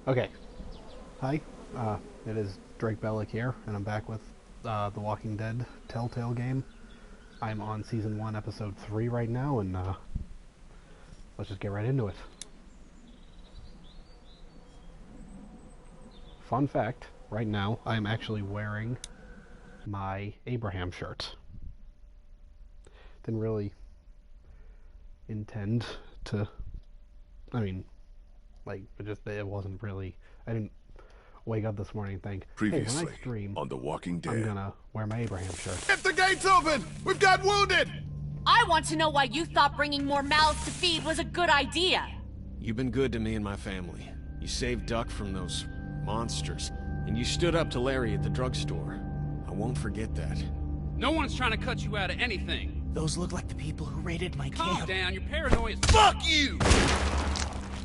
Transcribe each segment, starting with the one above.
Okay. Hi. It is Drake Bellick here, and I'm back with The Walking Dead Telltale game. I'm on Season 1, Episode 3 right now, and let's just get right into it. Fun fact, right now, I'm actually wearing my Abraham shirt. Didn't really intend to... it wasn't really... I didn't wake up this morning and think, hey, when I Previously stream, on The Walking Dead. I'm gonna wear my Abraham shirt. Get the gates open! We've got wounded! I want to know why you thought bringing more mouths to feed was a good idea. You've been good to me and my family. You saved Duck from those monsters, and you stood up to Larry at the drugstore. I won't forget that. No one's trying to cut you out of anything. Those look like the people who raided my Calm camp. down, you're paranoid. Fuck you!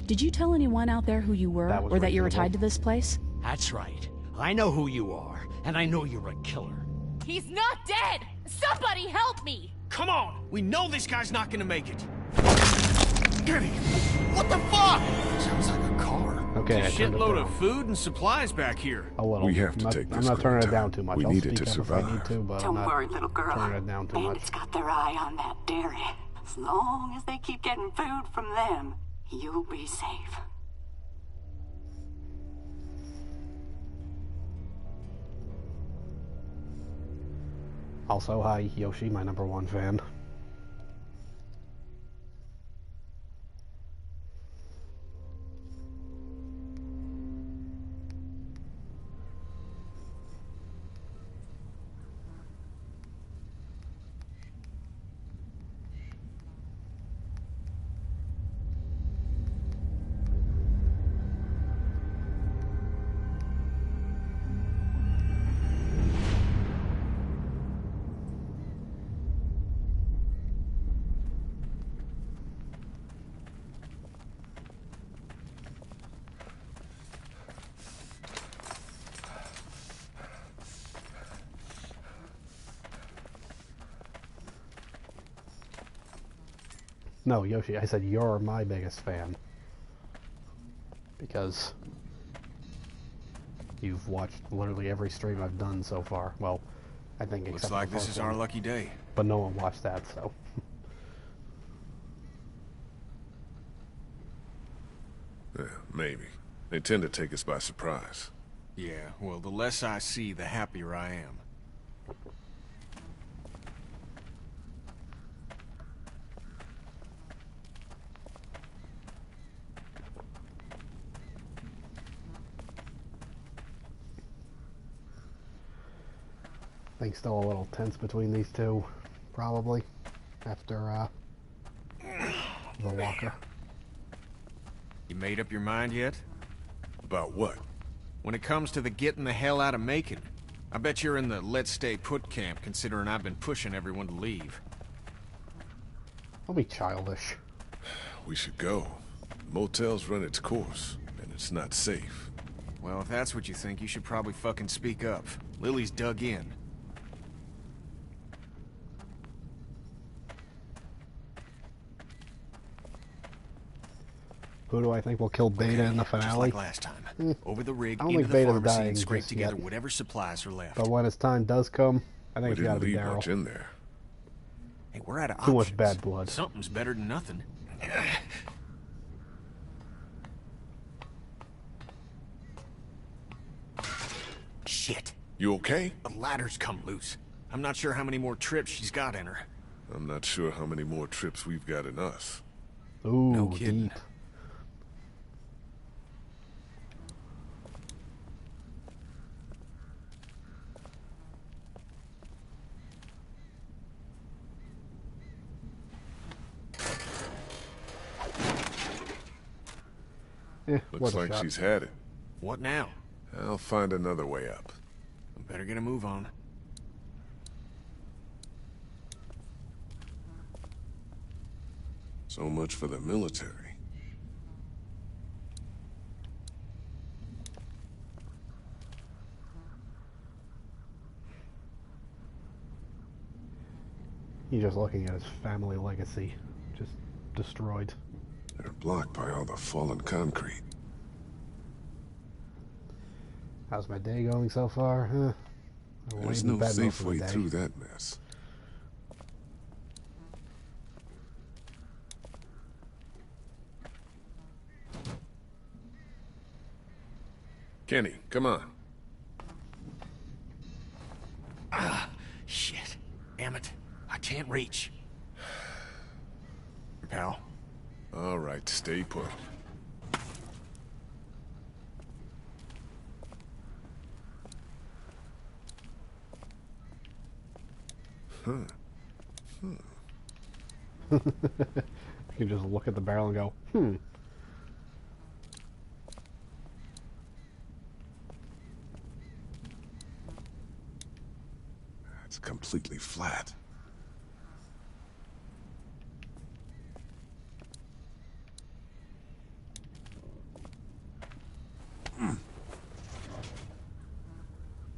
Did you tell anyone out there who you were, That was or that you were reasonable. tied to this place? That's right. I know who you are, and I know you're a killer. He's not dead! Somebody help me! Come on! We know this guy's not gonna make it! Get him! What the fuck? Sounds like a car. Okay, I There's a turned it shitload down of food and supplies back here. a little. We have to I'm take I'm this not turning it Clinton. down too much. We I'll need it speak to up if I need survive. to, but Don't I'm not worry, little girl. turning it down too much. Bandits got their eye on that dairy. As long as they keep getting food from them, you'll be safe. Also, hi, Yoshi, my #1 fan. No, Yoshi, I said you're my biggest fan. Because you've watched literally every stream I've done so far. Well, I think Looks except like for the this first is our one. lucky day. But no one watched that, so. Yeah, maybe. They tend to take us by surprise. Yeah, well, the less I see, the happier I am. Things still a little tense between these two, probably, after, the walker. You made up your mind yet? About what? When it comes to the getting the hell out of Macon, I bet you're in the let's stay put camp, considering I've been pushing everyone to leave. Don't be childish. We should go. The motel's run its course, and it's not safe. Well, if that's what you think, you should probably fucking speak up. Lily's dug in. Who do I think will kill Beta in the Just finale? like last time. Over the rig, I don't into think the Beta's pharmacy, dying and scrape just together yet. whatever supplies are left. But when his time does come, I think We it's gotta didn't be leave much Daryl. in there. Hey, we're out of Too much options. bad blood. Something's better than nothing. Shit. You okay? The ladder's come loose. I'm not sure how many more trips she's got in her. I'm not sure how many more trips we've got in us. Ooh, No kidding. deep. Looks worth a like shot. she's had it. What now? I'll find another way up. I better get a move on. So much for the military. He's just looking at his family legacy, just destroyed. They're blocked by all the fallen concrete. How's my day going so far? There's no safe way through that mess. Kenny, come on. Ah, shit. Damn it. I can't reach. Pal. All right, stay put. You can just look at the barrel and go, It's completely flat.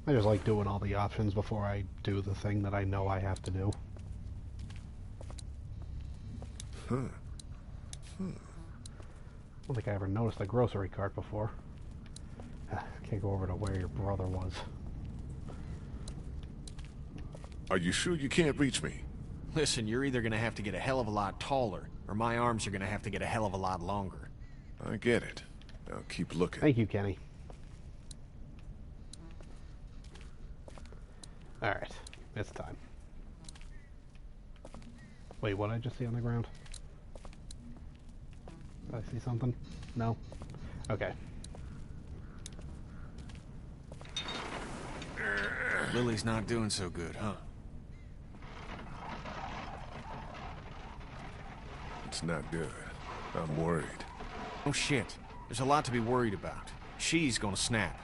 I just like doing all the options before I do the thing that I know I have to do. I don't think I ever noticed a grocery cart before. Can't go over to where your brother was. Are you sure you can't reach me? Listen, you're either gonna have to get a hell of a lot taller, or my arms are gonna have to get a hell of a lot longer. I get it. Now keep looking. Thank you, Kenny. Alright, it's time. Wait, what did I just see on the ground? Did I see something? No? Okay. Lily's not doing so good, huh? It's not good. I'm worried. Oh shit. There's a lot to be worried about. She's gonna snap.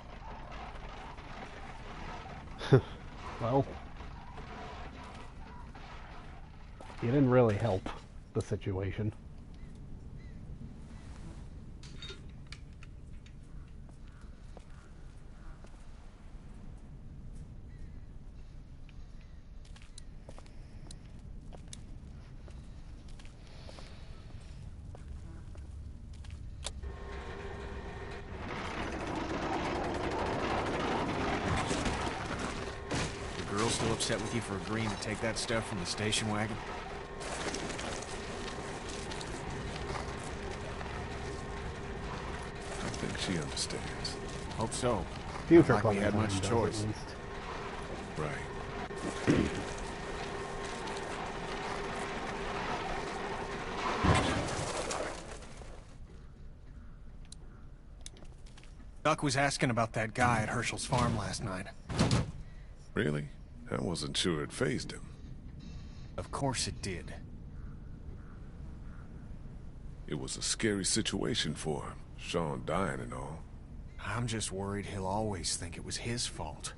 Well, you didn't really help the situation. Still upset with you for agreeing to take that stuff from the station wagon? I think she understands. Hope so. Future Not like we had much does, choice. at least. Right. Duck was asking about that guy at Herschel's farm last night. Really? I wasn't sure it fazed him. Of course it did. It was a scary situation for him. Sean dying and all. I'm just worried he'll always think it was his fault.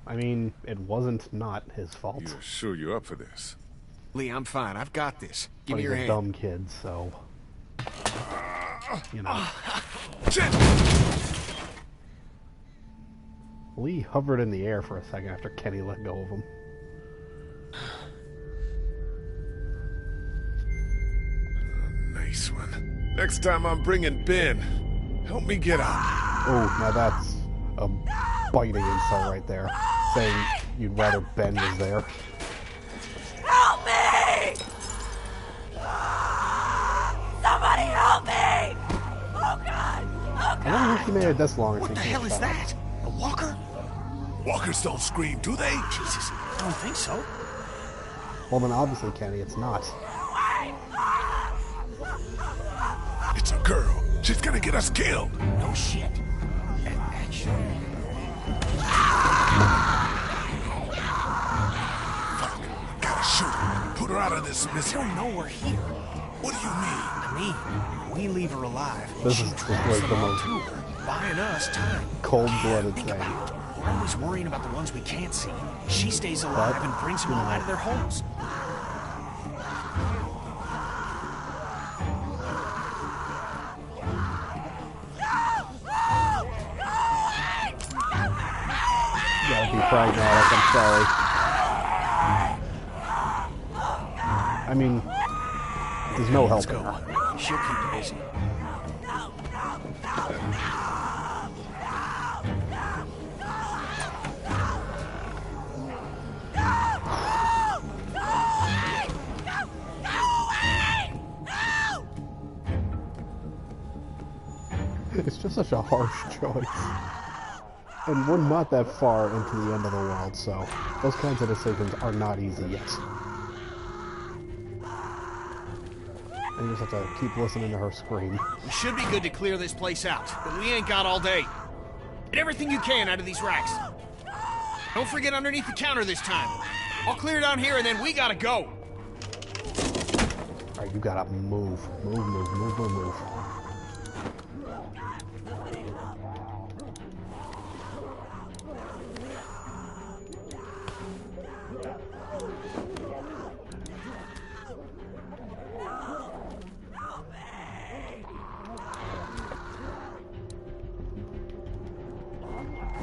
I mean, it wasn't not his fault. You're sure you're up for this? Lee, I'm fine. I've got this. Give But me he's your a hand. dumb kid, so... You know. Lee hovered in the air for a second after Kenny let go of him. Nice one. Next time I'm bringing Ben. Help me get out. Oh, now that's a biting insult right there. Saying you'd rather Ben was there. Help me! Somebody help me! Oh God! Oh I wonder if he made it this long. What the hell is that? A walker? Walkers don't scream, do they? Jesus, I don't think so. Well, then obviously, Kenny, it's not. It's a girl. She's gonna get us killed. No shit. Action. Fuck. Gotta shoot her. Put her out of this I misery. don't know we're here. What do you mean? I mean, we leave her alive. This She is drags like them the all most to her, buying us time. cold-blooded Think thing. about it. We're always worrying about the ones we can't see. She stays alive and brings them all out of their holes. You gotta be pragmatic, I'm sorry. I mean, there's no Let's helping go. her. She'll keep you busy. It's just such a harsh choice. And we're not that far into the end of the world, so those kinds of decisions are not easy yet. And you just have to keep listening to her scream. We should be good to clear this place out, but we ain't got all day. Get everything you can out of these racks. Don't forget underneath the counter this time. I'll clear down here and then we gotta go. Alright, you gotta move. Move.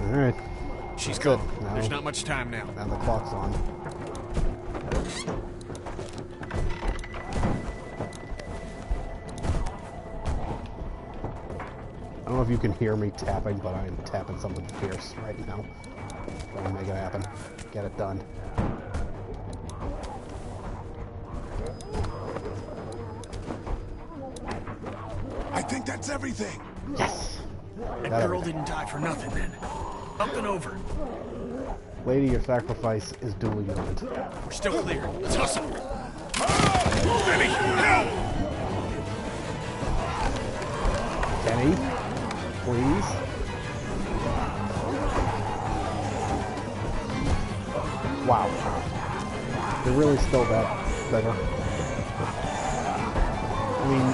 Alright. She's good. Now, There's not much time now. Now the clock's on. I don't know if you can hear me tapping, but I am tapping something fierce right now. Trying to make it happen. Get it done. I think that's everything. Yes! That Got girl everything. didn't die for nothing then. Up and over. Lady, your sacrifice is duly noted. We're still clear. Let's hustle. Benny, help! Kenny, please. Wow. You're really still that better. I mean,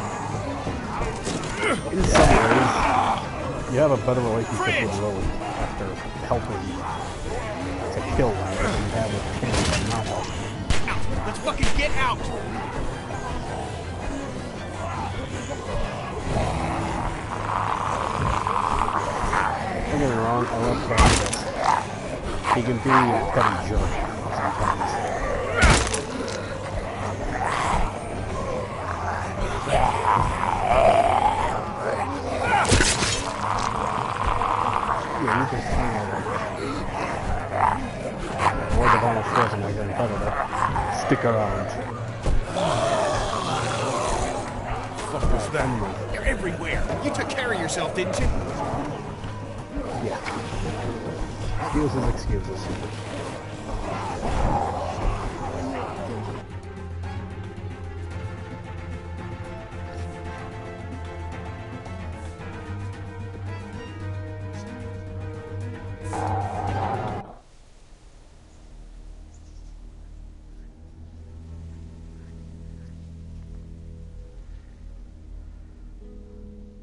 in some ways, you have a better relationship with Lily after helping to kill her than you have with Kenny and not helping. Out. Let's fucking get out. Don't get me wrong, I love Kenny. He can be a petty jerk sometimes. Yeah, you can see it. Lord of Arnold Schwarzenegger in front of it. Stick around. What was that? You're everywhere. You took care of yourself, didn't you? Yeah. Excuses.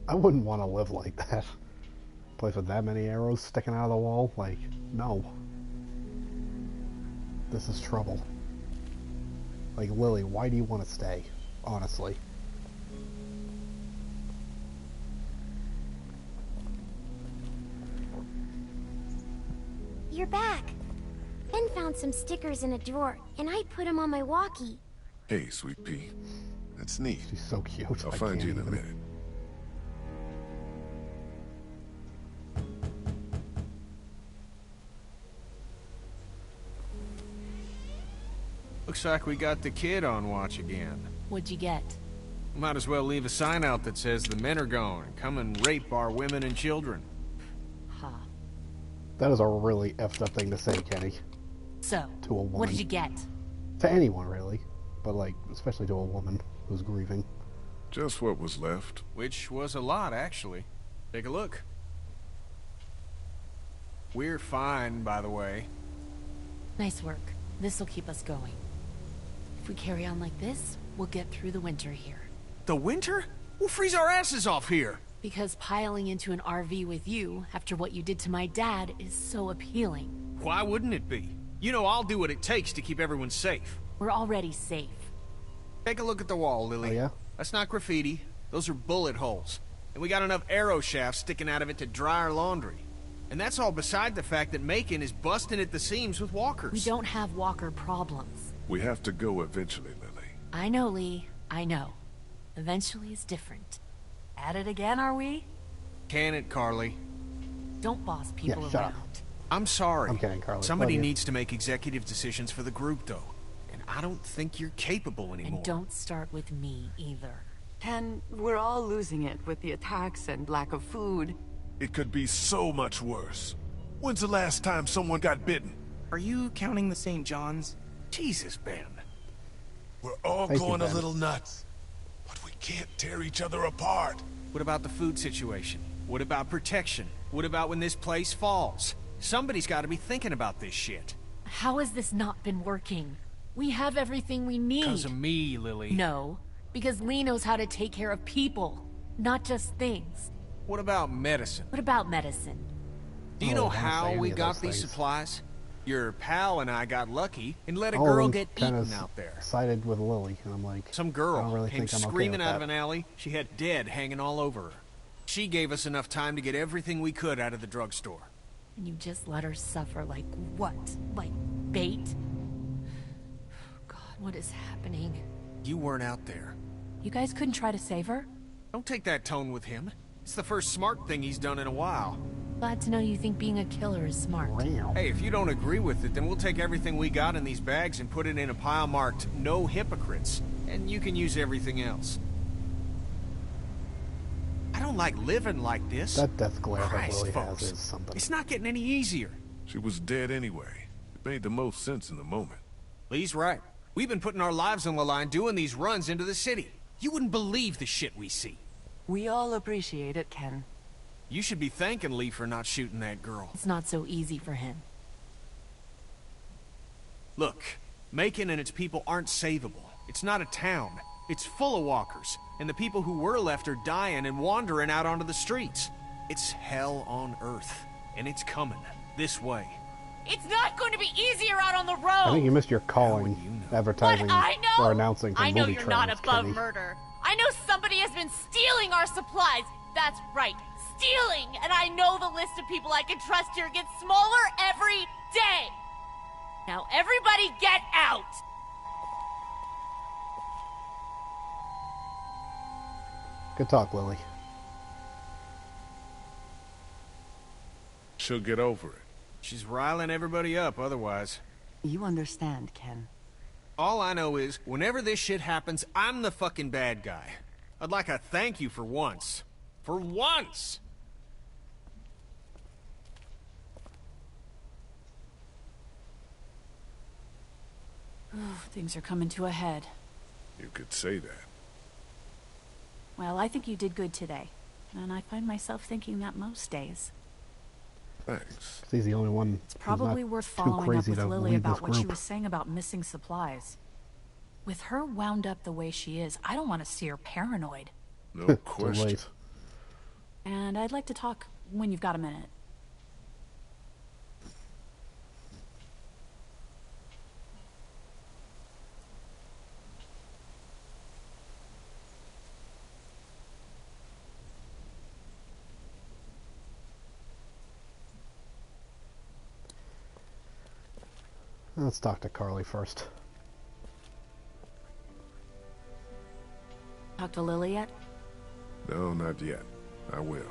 I wouldn't want to live like that. Place with that many arrows sticking out of the wall? Like, no. This is trouble. Like, Lily, why do you want to stay? Honestly. You're back. Ben found some stickers in a drawer, and I put them on my walkie. Hey, Sweet Pea. That's neat. She's so cute. I'll I find can't you in a even. minute. Looks like we got the kid on watch again. What'd you get? Might as well leave a sign out that says the men are gone. Come and rape our women and children. Huh. That is a really effed up thing to say, Kenny. So, To a woman. what did you get? To anyone, really. But, like, especially to a woman who's grieving. Just what was left. Which was a lot, actually. Take a look. We're fine, by the way. Nice work. This'll keep us going. If we carry on like this, we'll get through the winter here. The winter? We'll freeze our asses off here. Because piling into an RV with you, after what you did to my dad, is so appealing. Why wouldn't it be? You know I'll do what it takes to keep everyone safe. We're already safe. Take a look at the wall, Lily. Oh, yeah? That's not graffiti. Those are bullet holes. And we got enough arrow shafts sticking out of it to dry our laundry. And that's all beside the fact that Macon is busting at the seams with walkers. We don't have walker problems. We have to go eventually, Lily. I know, Lee. I know. Eventually is different. at it again, are we? Can it, Carly? Don't boss people Yeah, shut around. up. I'm sorry. I'm kidding, Carly. Somebody Love you. needs to make executive decisions for the group, though. And I don't think you're capable anymore. And don't start with me, either. Ken, we're all losing it with the attacks and lack of food. It could be so much worse. When's the last time someone got bitten? Are you counting the St. John's? Jesus, Ben. We're all Thank you, going a Ben. little nuts. But we can't tear each other apart. What about the food situation? What about protection? What about when this place falls? Somebody's got to be thinking about this shit. How has this not been working? We have everything we need. Because of me, Lily. No, because Lee knows how to take care of people, not just things. What about medicine? What about medicine? Do you Oh, know I don't say how any we of got those these things. supplies? Your pal and I got lucky and let a All girl of them get kinda eaten out there. sided with Lily, and I'm like, Some I girl don't really came think I'm okay screaming with out of that. an alley. She had dead hanging all over her. She gave us enough time to get everything we could out of the drugstore. And you just let her suffer like what? Like bait? God, what is happening? You weren't out there. You guys couldn't try to save her? Don't take that tone with him. It's the first smart thing he's done in a while. Glad to know you think being a killer is smart. Hey, if you don't agree with it, then we'll take everything we got in these bags and put it in a pile marked "No Hypocrites," and you can use everything else. I don't like living like this. That death glare that Christ, Lily folks. has is something. It's not getting any easier. She was dead anyway. It made the most sense in the moment. Lee's right. We've been putting our lives on the line doing these runs into the city. You wouldn't believe the shit we see. We all appreciate it, Ken. You should be thanking Lee for not shooting that girl. It's not so easy for him. Look, Macon and its people aren't savable. It's not a town. It's full of walkers, and the people who were left are dying and wandering out onto the streets. It's hell on Earth, and it's coming this way. It's not going to be easier out on the road! I think you missed your calling, advertising, But I know! or announcing for I know movie you're not trailers, above Kenny. murder. I know somebody has been stealing our supplies. That's right, stealing! And I know the list of people I can trust here gets smaller every day! Now everybody get out! Good talk, Lily. She'll get over it. She's riling everybody up otherwise. You understand, Ken. All I know is, whenever this shit happens, I'm the fucking bad guy. I'd like a thank you for once. For once! Things are coming to a head. You could say that. Well, I think you did good today. And I find myself thinking that most days. Thanks. 'Cause he's the only one. It's probably worth following up with Lily about what she was saying about missing supplies. With her wound up the way she is, I don't want to see her paranoid. No question. late. And I'd like to talk when you've got a minute. Let's talk to Carly first. Talk to Lily yet? No, not yet. I will.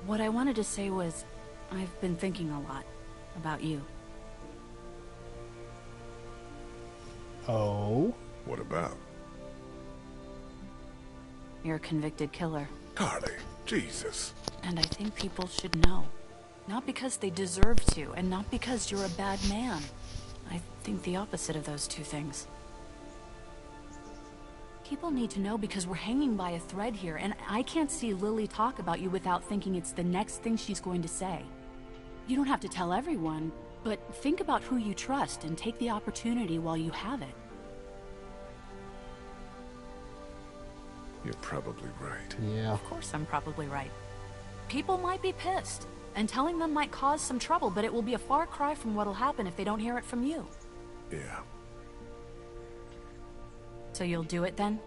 What I wanted to say was, I've been thinking a lot about you. Oh? What about? You're a convicted killer. Carly, Jesus. And I think people should know. Not because they deserve to, and not because you're a bad man. I think the opposite of those two things. People need to know because we're hanging by a thread here, and I can't see Lily talk about you without thinking it's the next thing she's going to say. You don't have to tell everyone, but think about who you trust and take the opportunity while you have it. You're probably right. Yeah. Of course I'm probably right. People might be pissed, and telling them might cause some trouble, but it will be a far cry from what'll happen if they don't hear it from you. Yeah. So you'll do it then?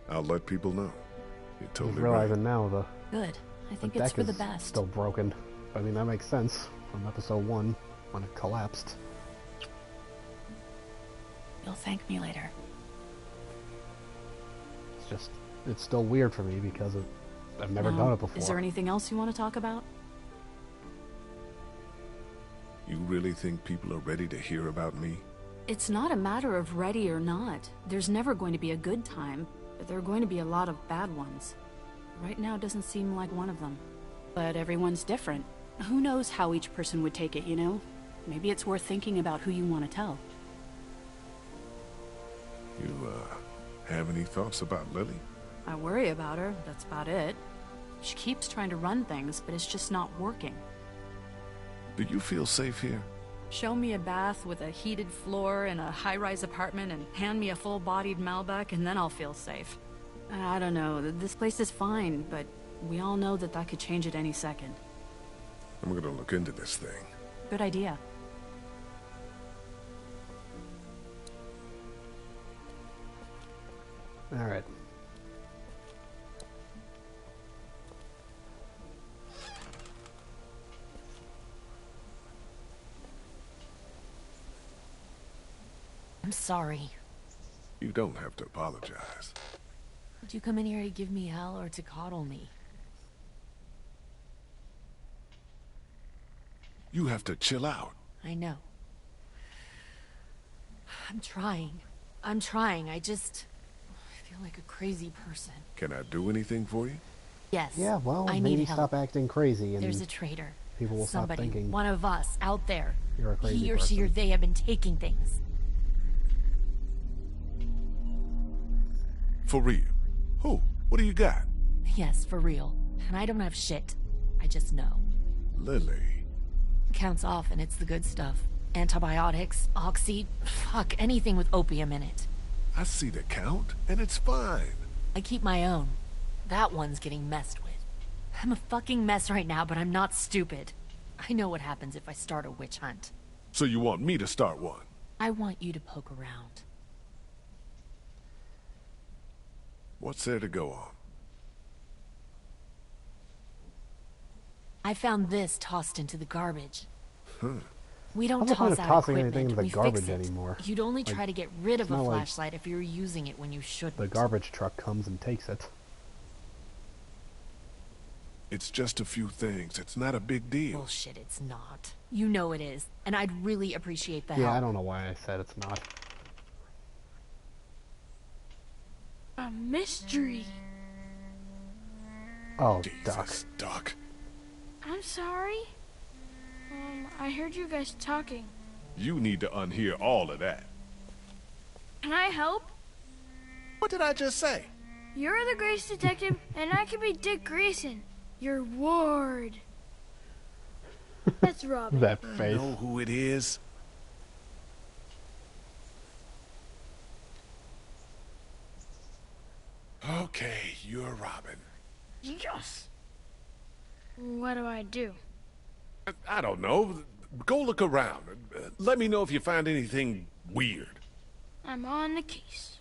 I'll let people know. You're He's totally realizing right. now the Good. I think deck it's for the is best. still broken. I mean, that makes sense from episode 1 when it collapsed. You'll thank me later. it's still weird for me because I've never done it before. Is there anything else you want to talk about? You really think people are ready to hear about me? It's not a matter of ready or not. There's never going to be a good time, but there are going to be a lot of bad ones. Right now doesn't seem like one of them. But everyone's different. Who knows how each person would take it, you know? Maybe it's worth thinking about who you want to tell. You, have any thoughts about Lily? I worry about her, that's about it. She keeps trying to run things, but it's just not working. Do you feel safe here? Show me a bath with a heated floor in a high-rise apartment and hand me a full-bodied Malbec and then I'll feel safe. I don't know, this place is fine, but we all know that could change at any second. I'm gonna look into this thing. Good idea. Alright. I'm sorry. You don't have to apologize. Did you come in here to give me hell or to coddle me? You have to chill out. I know. I'm trying. I feel like a crazy person. Can I do anything for you? Yes. Yeah, well, I maybe need help. stop acting crazy and There's a traitor. people will Somebody, stop thinking one of us, out there. you're a crazy He or she or person. they have been taking things. For real? Who? What do you got? Yes, for real. And I don't have shit. I just know. Lily. Counts off and it's the good stuff. Antibiotics, oxy, fuck, anything with opium in it. I see the count, and it's fine. I keep my own. That one's getting messed with. I'm a fucking mess right now, but I'm not stupid. I know what happens if I start a witch hunt. So you want me to start one? I want you to poke around. What's there to go on? I found this tossed into the garbage. Huh. We don't What's the point toss of out tossing equipment, anything into the we garbage fix it. anymore? You'd only Like, try to get rid of it's a not like flashlight if you're using it when you shouldn't. the garbage truck comes and takes it. It's just a few things. It's not a big deal. Bullshit, it's not. You know it is, and I'd really appreciate the Yeah, help. I don't know why I said it's not. A mystery. Oh, Jesus, Doc. I'm sorry. I heard you guys talking. You need to unhear all of that. Can I help? What did I just say? You're the Grace Detective, and I can be Dick Grayson, your ward. That's Robin. That I face. know who it is. Okay, you're Robin. Yes. What do I do? I don't know. Go look around. Let me know if you find anything weird. I'm on the case.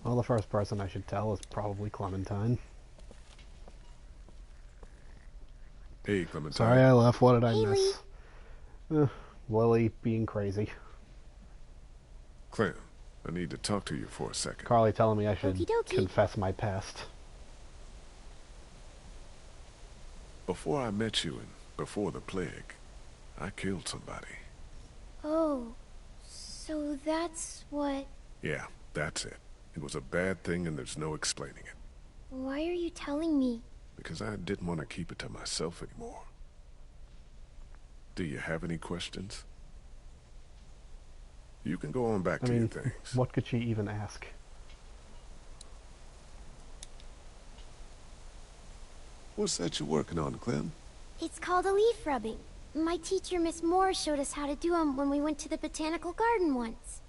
Well, the first person I should tell is probably Clementine. Hey, Clementine. Sorry I left. What did I Haley. miss? Lily being crazy. Clem, I need to talk to you for a second. Carly telling me I should Okie dokie. confess my past. Before I met you and before the plague, I killed somebody. Oh, so that's what... Yeah, that's it. It was a bad thing and there's no explaining it. Why are you telling me? Because I didn't want to keep it to myself anymore. Do you have any questions? You can go on back I to mean, your things. what could she even ask? What's that you're working on, Clem? It's called a leaf rubbing. My teacher, Miss Moore, showed us how to do them when we went to the botanical garden once.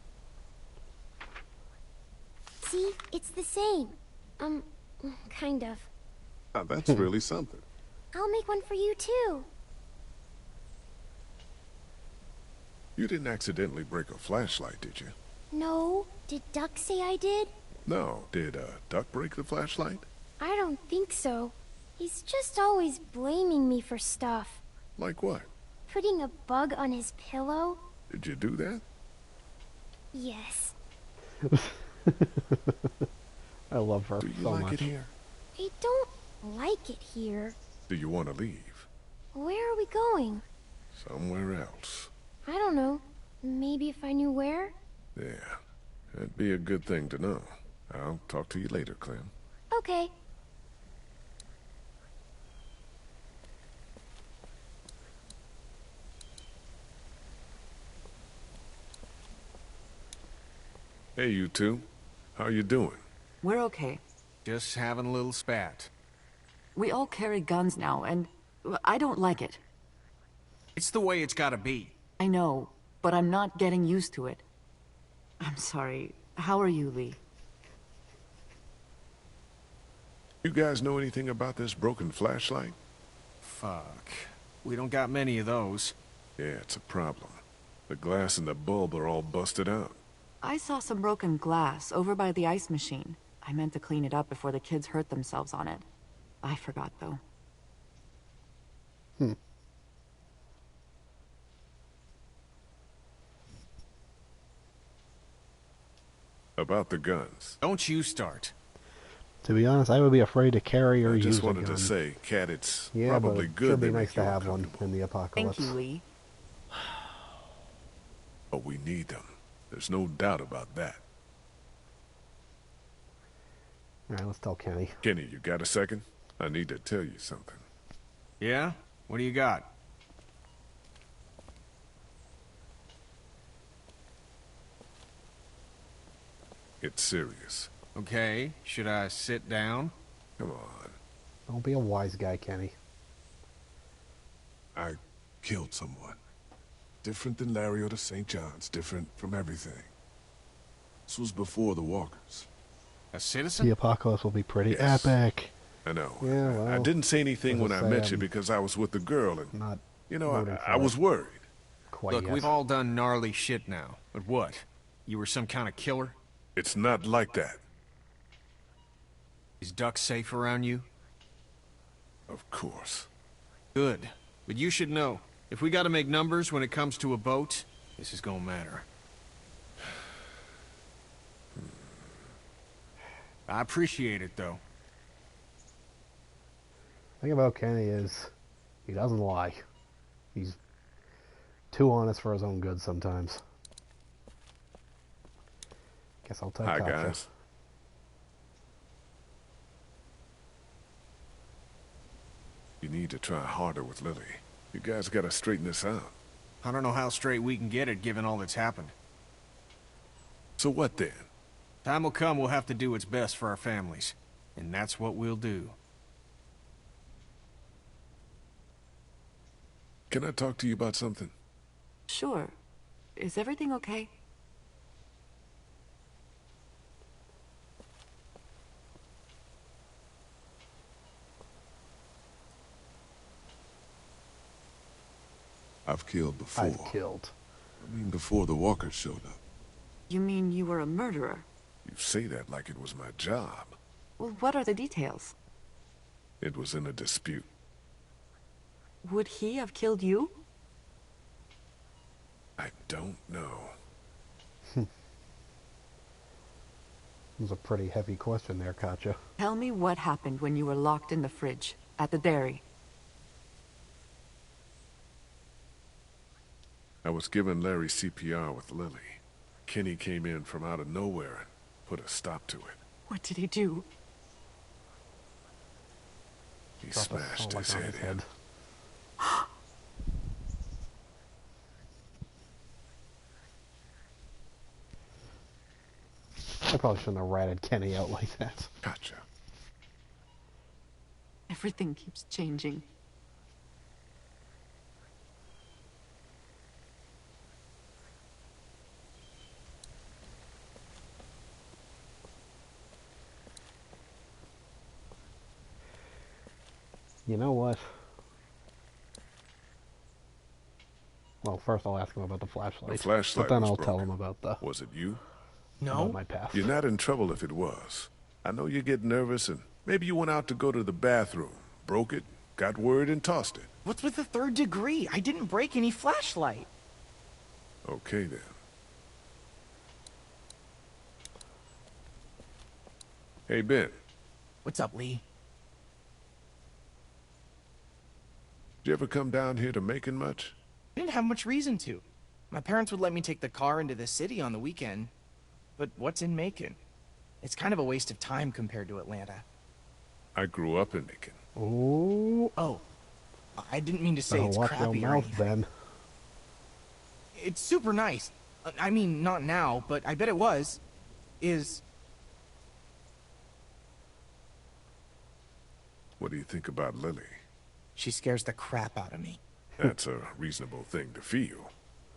See? It's the same. Kind of. Now, that's really something. I'll make one for you, too. You didn't accidentally break a flashlight, did you? No. Did Duck say I did? No. Did Duck break the flashlight? I don't think so. He's just always blaming me for stuff. Like what? Putting a bug on his pillow? Did you do that? Yes. I love her Do you so like much. it here? I don't like it here. Do you want to leave? Where are we going? Somewhere else. I don't know. Maybe if I knew where? Yeah, that'd be a good thing to know. I'll talk to you later, Clem. Okay. Hey, you two. How you doing? We're okay. Just having a little spat. We all carry guns now, and I don't like it. It's the way it's gotta be. I know, but I'm not getting used to it. I'm sorry. How are you, Lee? You guys know anything about this broken flashlight? Fuck. We don't got many of those. Yeah, it's a problem. The glass and the bulb are all busted out. I saw some broken glass over by the ice machine. I meant to clean it up before the kids hurt themselves on it. I forgot, though. About the guns. Don't you start. To be honest, I would be afraid to carry or I use just a wanted gun. to say, Cat, it's Yeah, probably but it good should be they nice make to you have one uncomfortable. in the apocalypse. Thank you, Lee. But we need them. There's no doubt about that. Alright, let's tell Kenny. Kenny, you got a second? I need to tell you something. Yeah? What do you got? It's serious. Okay, should I sit down? Come on. Don't be a wise guy, Kenny. I killed someone. Different than Larry or the St. John's. Different from everything. This was before the Walkers. A citizen? The apocalypse will be pretty Yes. epic. I know. Yeah, well, I didn't say anything as when I I say, met you I'm because I was with the girl and, Not you know, voting for I was it. worried. Quite Look, yet. we've all done gnarly shit now. But what? You were some kind of killer? It's not like that. Is Duck safe around you? Of course. Good. But you should know, if we gotta make numbers when it comes to a boat, this is gonna matter. I appreciate it, though. The thing about Kenny is he doesn't lie. He's too honest for his own good sometimes. Guess I'll take Hi, Katja. guys. You need to try harder with Lily. You guys gotta straighten this out. I don't know how straight we can get it, given all that's happened. So what then? Time will come we'll have to do what's best for our families. And that's what we'll do. Can I talk to you about something? Sure. Is everything okay? I've killed before. I've killed. I mean, before the Walkers showed up. You mean you were a murderer? You say that like it was my job. Well, what are the details? It was in a dispute. Would he have killed you? I don't know. It was a pretty heavy question there, Katja. Tell me what happened when you were locked in the fridge, at the dairy. I was giving Larry CPR with Lily. Kenny came in from out of nowhere and put a stop to it. What did he do? He Drop a smashed solid his on head his in. head. I probably shouldn't have ratted Kenny out like that. Gotcha. Everything keeps changing. You know what? Well, first I'll ask him about the flashlight. The flashlight but then was I'll tell broken. him about the Was it you? about my past. You're not in trouble if it was. I know you get nervous and maybe you went out to go to the bathroom, broke it, got word, and tossed it. What's with the third degree? I didn't break any flashlight. Okay, then. Hey, Ben. What's up, Lee? Did you ever come down here to Macon much? I didn't have much reason to. My parents would let me take the car into the city on the weekend. But what's in Macon? It's kind of a waste of time compared to Atlanta. I grew up in Macon. Ooh. Oh. I didn't mean to say it's watch crappy your or mouth, anything. Ben. It's super nice. I mean, not now, but I bet it was. What do you think about Lily? She scares the crap out of me. That's a reasonable thing to feel.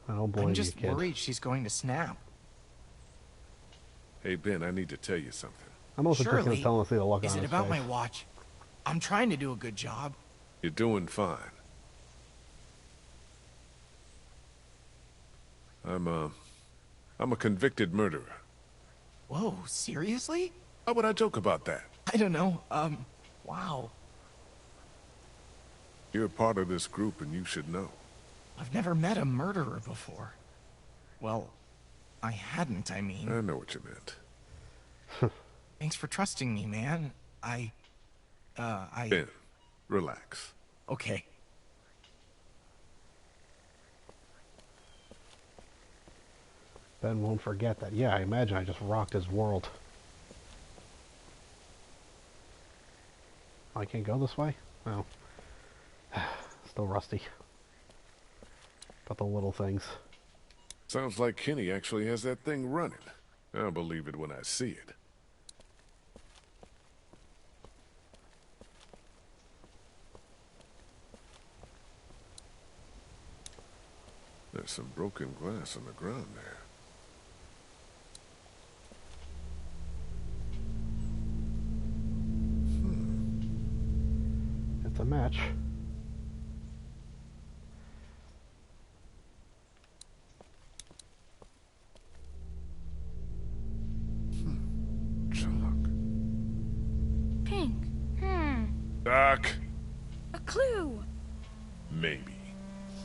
I don't blame I'm you, just kid. worried she's going to snap. Hey, Ben, I need to tell you something. I'm also just going Surely. to tell him to see the look on Is it his about face. my watch? I'm trying to do a good job. You're doing fine. I'm a convicted murderer. Whoa, seriously? How would I joke about that? I don't know. Wow. You're part of this group and you should know. I've never met a murderer before. Well, I hadn't, I mean. I know what you meant. Thanks for trusting me, man. Ben, relax. Okay. Ben won't forget that. Yeah, I imagine I just rocked his world. I can't go this way? No. Still rusty. But the little things. Sounds like Kenny actually has that thing running. I'll believe it when I see it. There's some broken glass on the ground there. It's a match. Pink. Doc. A clue. Maybe.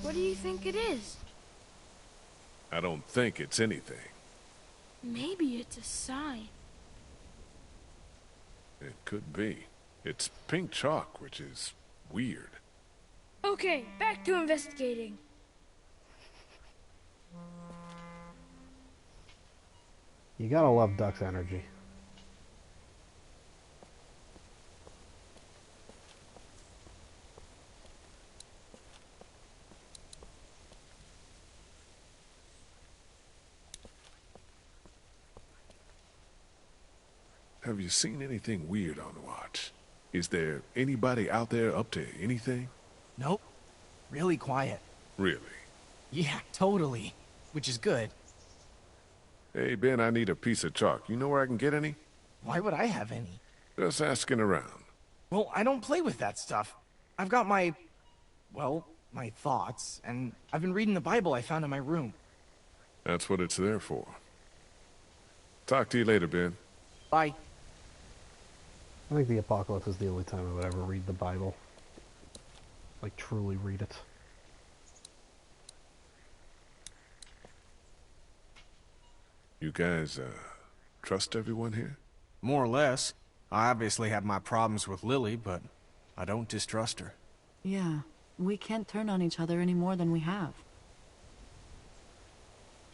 What do you think it is? I don't think it's anything. Maybe it's a sign. It could be. It's pink chalk, which is weird. Okay, back to investigating. You gotta love Duck's energy. Have you seen anything weird on the watch? Is there anybody out there up to anything? Nope. Really quiet. Really? Yeah, totally. Which is good. Hey, Ben, I need a piece of chalk. You know where I can get any? Why would I have any? Just asking around. Well, I don't play with that stuff. I've got my thoughts, and I've been reading the Bible I found in my room. That's what it's there for. Talk to you later, Ben. Bye. I think the apocalypse is the only time I would ever read the Bible. Like, truly read it. You guys, trust everyone here? More or less. I obviously have my problems with Lily, but I don't distrust her. Yeah, we can't turn on each other any more than we have.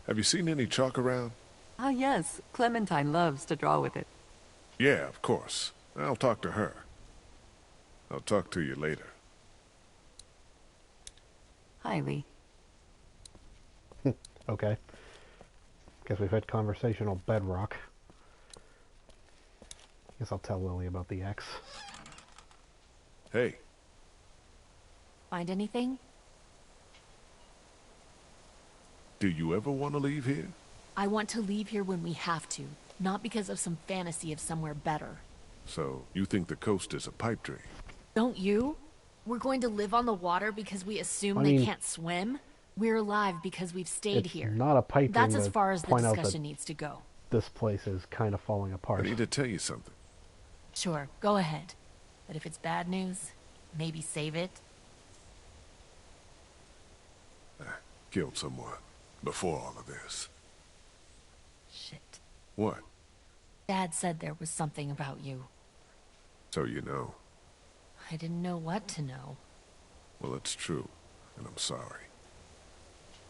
Have you seen any chalk around? Ah, yes. Clementine loves to draw with it. Yeah, of course. I'll talk to her. I'll talk to you later. Hi, Lee. Okay. Guess we've hit conversational bedrock. Guess I'll tell Lily about the X. Hey. Find anything? Do you ever want to leave here? I want to leave here when we have to, not because of some fantasy of somewhere better. So, you think the coast is a pipe dream? Don't you? We're going to live on the water because we assume I they mean, can't swim? We're alive because we've stayed It's here. not a pipe That's dream as to far as the point out that discussion needs to go. This place is kind of falling apart. I need to tell you something. Sure, go ahead. But if it's bad news, Maybe save it? Killed someone before all of this. Shit. What? Dad said there was something about you. So you know. I didn't know what to know. Well, it's true, and I'm sorry.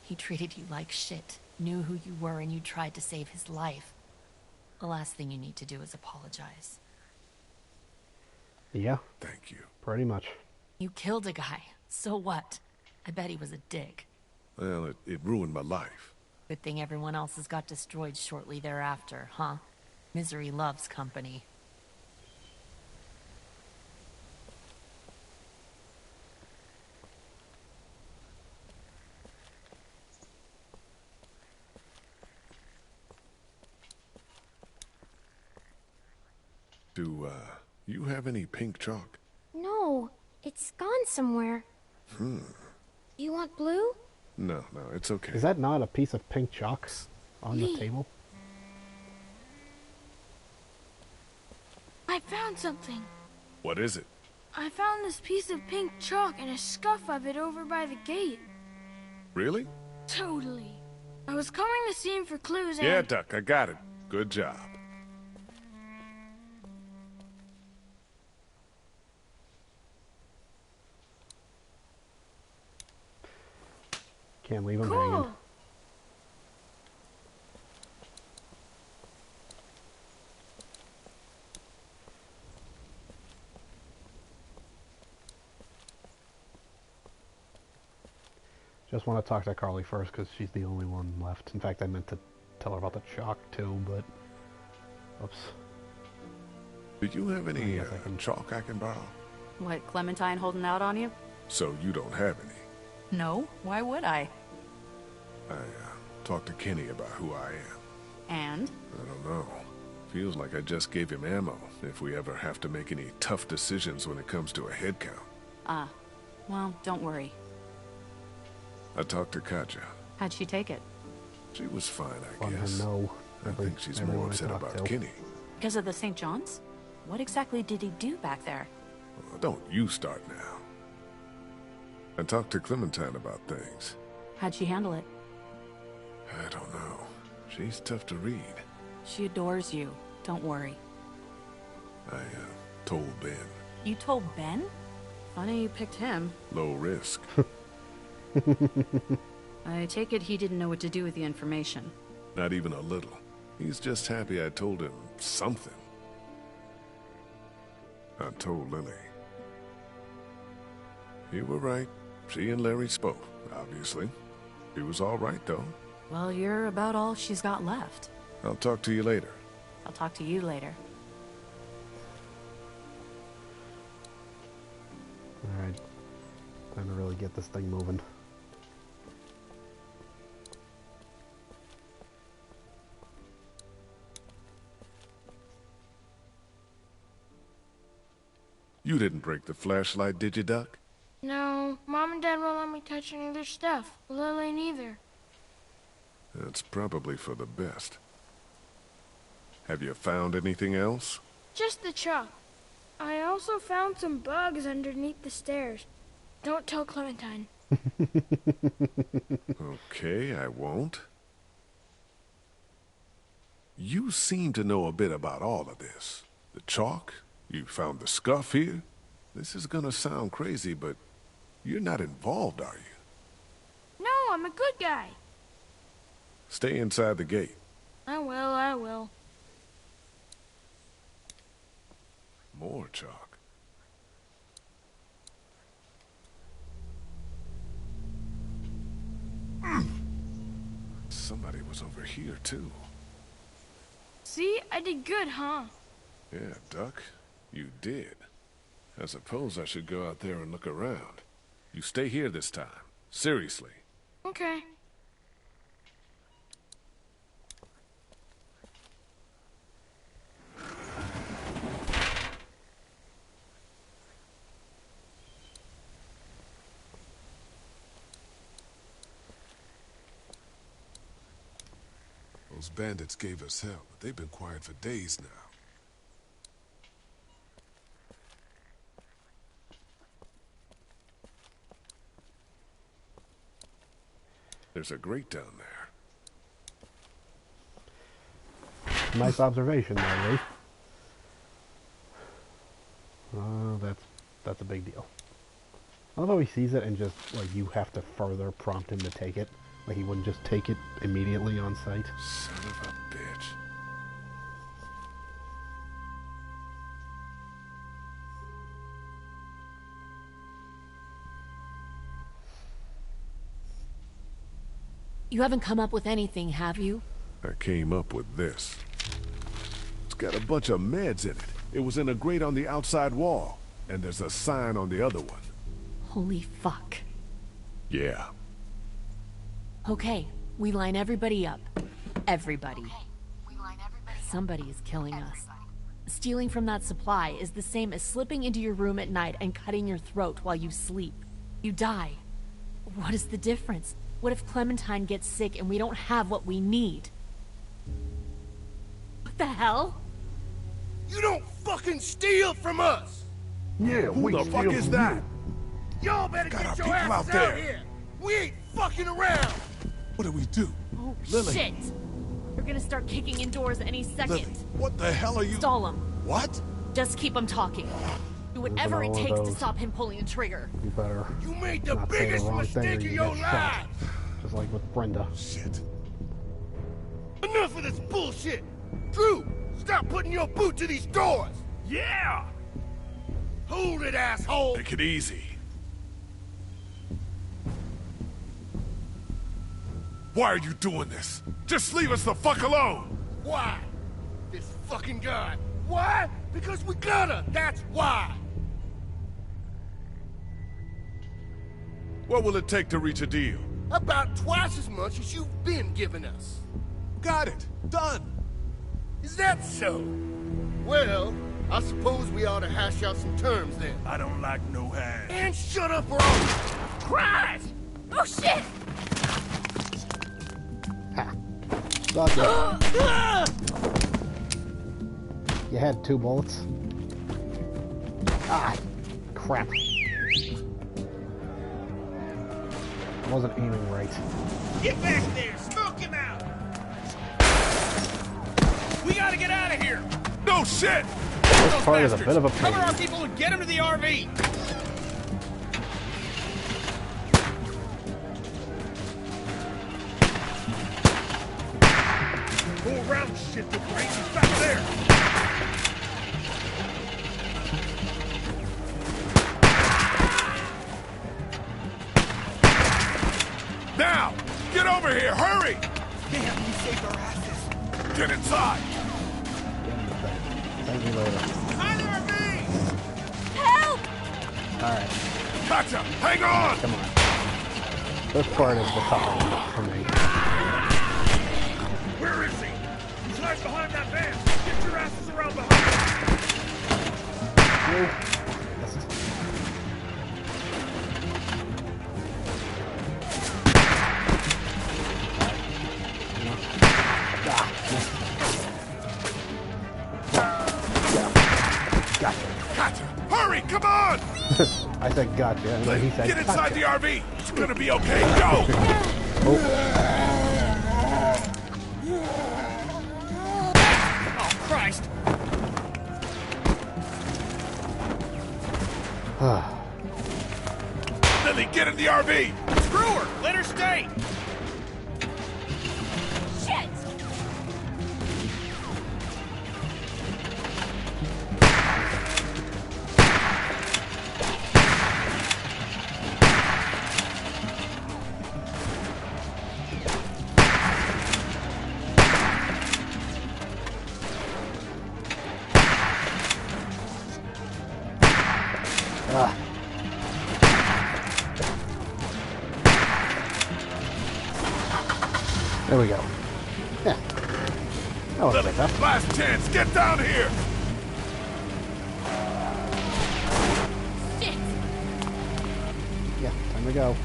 He treated you like shit, knew who you were, and you tried to save his life. The last thing you need to do is apologize. Yeah. Thank you. Pretty much. You killed a guy. So what? I bet he was a dick. Well, it ruined my life. Good thing everyone else's got destroyed shortly thereafter, huh? Misery loves company. Do, you have any pink chalk? No, it's gone somewhere. Hmm. You want blue? No, it's okay. Is that not a piece of pink chalk on the table? I found something. What is it? I found this piece of pink chalk and a scuff of it over by the gate. Really? Totally. I was combing the scene for clues and... Yeah, Duck, I got it. Good job. Can't leave him Cool. hanging. Just want to talk to Carly first because she's the only one left. In fact, I meant to tell her about the chalk too, but... Oops. Do you have any chalk I can borrow? What, Clementine holding out on you? So you don't have any? No, why would I? I talked to Kenny about who I am. And? I don't know. Feels like I just gave him ammo if we ever have to make any tough decisions when it comes to a head count. Ah, well, don't worry. I talked to Katja. How'd she take it? She was fine, I Let guess. her know. I think she's more upset about Kenny. Because of the St. John's? What exactly did he do back there? Well, don't you start now. I talked to Clementine about things. How'd she handle it? I don't know. She's tough to read. She adores you. Don't worry. I told Ben. You told Ben? Funny you picked him. Low risk. I take it he didn't know what to do with the information. Not even a little. He's just happy I told him something. I told Lily. You were right. She and Larry spoke, obviously. He was all right, though. Well, you're about all she's got left. I'll talk to you later. I'll talk to you later. Alright. Time to really get this thing moving. You didn't break the flashlight, did you, Duck? No, Mom and Dad won't let me touch any of their stuff. Lily neither. That's probably for the best. Have you found anything else? Just the chalk. I also found some bugs underneath the stairs. Don't tell Clementine. Okay, I won't. You seem to know a bit about all of this. The chalk, you found the scuff here. This is gonna sound crazy, but you're not involved, are you? No, I'm a good guy. Stay inside the gate. I will. More chalk. Somebody was over here, too. See, I did good, huh? Yeah, Duck, you did. I suppose I should go out there and look around. You stay here this time. Seriously. Okay. Those bandits gave us hell, but they've been quiet for days now. There's a grate down there. Nice observation there, Lee. That's a big deal. I love how he sees it and just, like, you have to further prompt him to take it. Like, he wouldn't just take it immediately on sight. Son of a bitch. You haven't come up with anything, have you? I came up with this. It's got a bunch of meds in it. It was in a grate on the outside wall. And there's a sign on the other one. Holy fuck. Yeah. Okay, we line everybody up. Everybody. Somebody is killing us. Stealing from that supply is the same as slipping into your room at night and cutting your throat while you sleep. You die. What is the difference? What if Clementine gets sick and we don't have what we need? What the hell? You don't fucking steal from us! Yeah, who the fuck is that? Y'all better Got our get your people asses out there. out here! We ain't fucking around! What do we do? Oh, Lily. shit! They're gonna start kicking indoors any second. Lily, what the hell are you... Stall him. What? Just keep him talking. Do whatever it There's takes to those. stop him pulling the trigger. You better You made the not say the biggest wrong thing or mistake of you your get shot. lives! Just like with Brenda. Shit. Enough of this bullshit! Drew, stop putting your boot to these doors! Yeah! Hold it, asshole! Take it easy. Why are you doing this? Just leave us the fuck alone! Why? This fucking guy. Why? Because we gotta! That's why! What will it take to reach a deal? About twice as much as you've been giving us. Got it. Done. Is that so? Well, I suppose we ought to hash out some terms then. I don't like no hash. And shut up or I'll... Christ! Oh shit! Gotcha. You had 2 bullets. Ah, crap. I wasn't aiming right. Get back there! Smoke him out! We gotta get out of here! No shit! This part is a bit of a Cover our pain. people and get them to the RV! Go around shit, the brains is back there! Now! Get over here! Hurry! Damn, you saved our asses! Get inside! Thank you later. Behind the RV! Help! Alright, Gotcha! Hang on! come on. This part is the tougher one for me. Where is he? He's hiding behind that van! Get your asses around behind him! Missed. Gotcha. Gotcha! Hurry! Come on! I said gotcha, and then he said Get inside gotcha. the RV! It's gonna be okay! Go! Oh, Oh, Christ! Lily, get in the RV! Screw her! Let her stay! Shit! ah. There we go. Yeah. That was Lily, enough. last chance! Get down here! Shit! Yeah, time to go.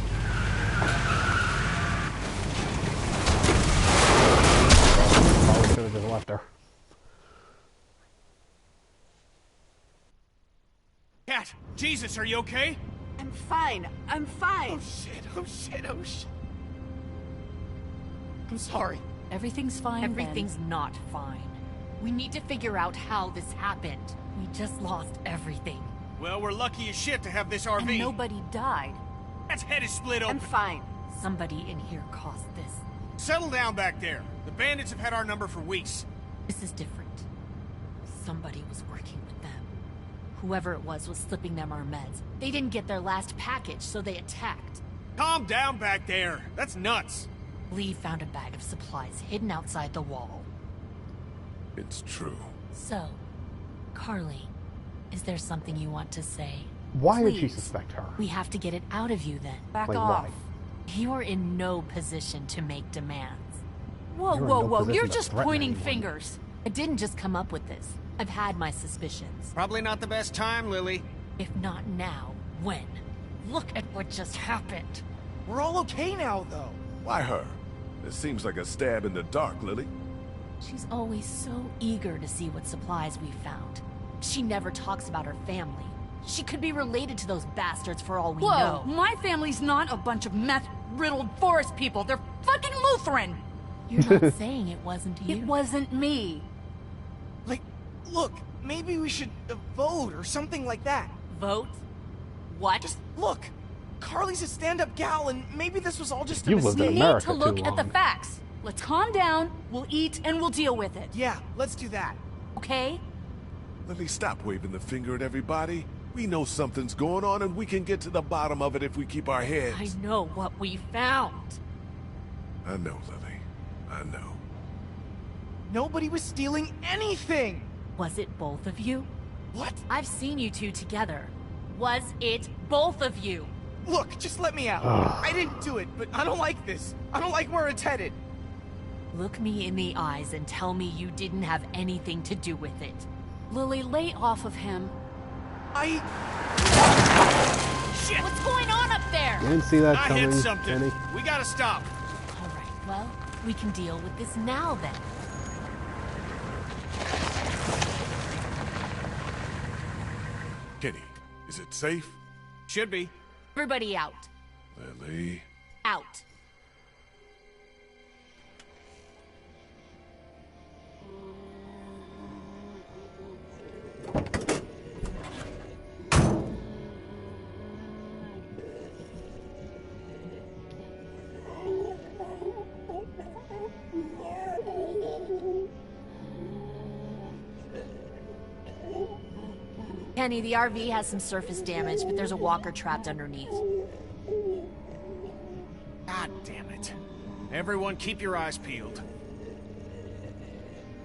Probably should have just left her. Cat! Jesus, are you okay? I'm fine. I'm fine. Oh shit, oh shit, oh shit. I'm sorry. Everything's fine, Everything's not fine. We need to figure out how this happened. We just lost everything. Well, we're lucky as shit to have this RV. And nobody died. That's head is split open. I'm fine. Somebody in here caused this. Settle down back there. The bandits have had our number for weeks. This is different. Somebody was working with them. Whoever it was slipping them our meds. They didn't get their last package, so they attacked. Calm down back there. That's nuts. Lee found a bag of supplies hidden outside the wall. It's true. So, Carly, is there something you want to say? Why did she Please. suspect her? We have to get it out of you then. Back Wait, off. why? You're in no position to make demands. Whoa, You're in whoa, no whoa. position You're to just threaten pointing anyone. fingers. I didn't just come up with this. I've had my suspicions. Probably not the best time, Lily. If not now, when? Look at what just happened. We're all okay now, though. Why her? This seems like a stab in the dark, Lily. She's always so eager to see what supplies we found. She never talks about her family. She could be related to those bastards for all we Whoa, know. my family's not a bunch of meth-riddled forest people. They're fucking Lutheran. You're not saying it wasn't you. It wasn't me. Like, look, maybe we should vote or something like that. Vote? What? Just look. Carly's a stand-up gal, and maybe this was all just a You lived mistake. in We need America to look too at the long. facts. Let's calm down, we'll eat, and we'll deal with it. Yeah, let's do that. Okay? Lily, stop waving the finger at everybody. We know something's going on, and we can get to the bottom of it if we keep our heads. I know what we found. I know, Lily. I know. Nobody was stealing anything. Was it both of you? What? I've seen you two together. Was it both of you? Look, just let me out. Ugh. I didn't do it, but I don't like this. I don't like where it's headed. Look me in the eyes and tell me you didn't have anything to do with it. Lily, lay off of him. Shit! What's going on up there? You didn't see that I coming, hit something. Kenny? We gotta stop. All right, well, we can deal with this now then. Kenny, is it safe? Should be. Everybody out. Lily. Out. Kenny, the RV has some surface damage, but there's a walker trapped underneath. God damn it. Everyone keep your eyes peeled.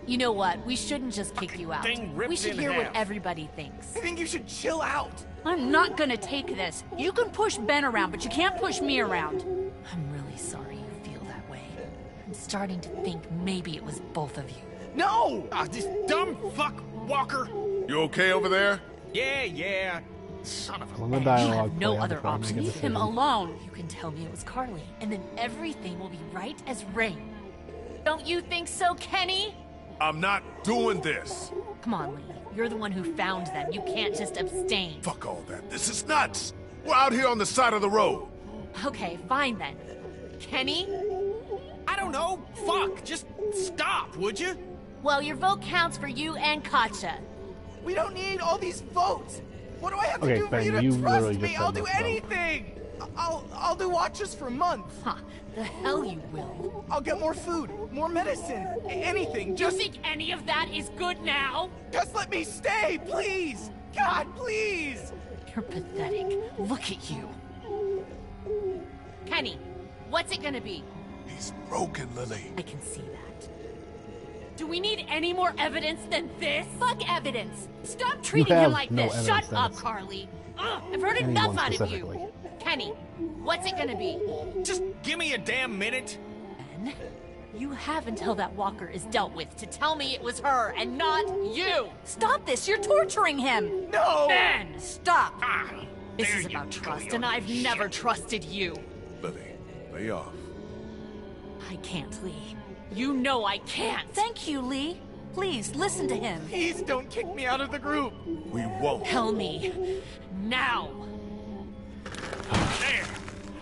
You know what? We shouldn't just kick you out. Thing ripped We should in hear what half. everybody thinks. I think you should chill out. I'm not gonna take this. You can push Ben around, but you can't push me around. I'm really sorry you feel that way. I'm starting to think maybe it was both of you. No! This dumb fuck Walker. You okay over there? Yeah. Son of a... On the You dialogue have no play other before I make a option. Leave him decision. alone. You can tell me it was Carly, and then everything will be right as rain. Don't you think so, Kenny? I'm not doing this. Come on, Lee. You're the one who found them. You can't just abstain. Fuck all that. This is nuts. We're out here on the side of the road. Okay, fine then. Kenny? I don't know. Fuck. Just stop, would you? Well, your vote counts for you and Katja. We don't need all these votes. What do I have to Okay, do for Ben, you to you trust literally me? just I'll said do let's vote. anything. I'll do watches for months. Huh, the hell you will. I'll get more food, more medicine, anything. You Just think any of that is good now? let me stay, please. God, please. You're pathetic. Look at you. Kenny, what's it gonna be? He's broken, Lily. I can see that. Do we need any more evidence than this? Fuck evidence! Stop treating have him like no this! evidence Shut that up, it's Carly! Ugh, I've heard anyone enough out of specifically. you! Kenny, what's it gonna be? Just give me a damn minute. Ben, you have until that walker is dealt with to tell me it was her and not you! Stop this! You're torturing him! No. Ben, stop! This there is you about go, trust, you and I've never shit. trusted you. Lily, lay off. I can't, Lee. You know I can't! Thank you, Lee. Please, listen to him. Please don't kick me out of the group. We won't. Tell me. Now! There.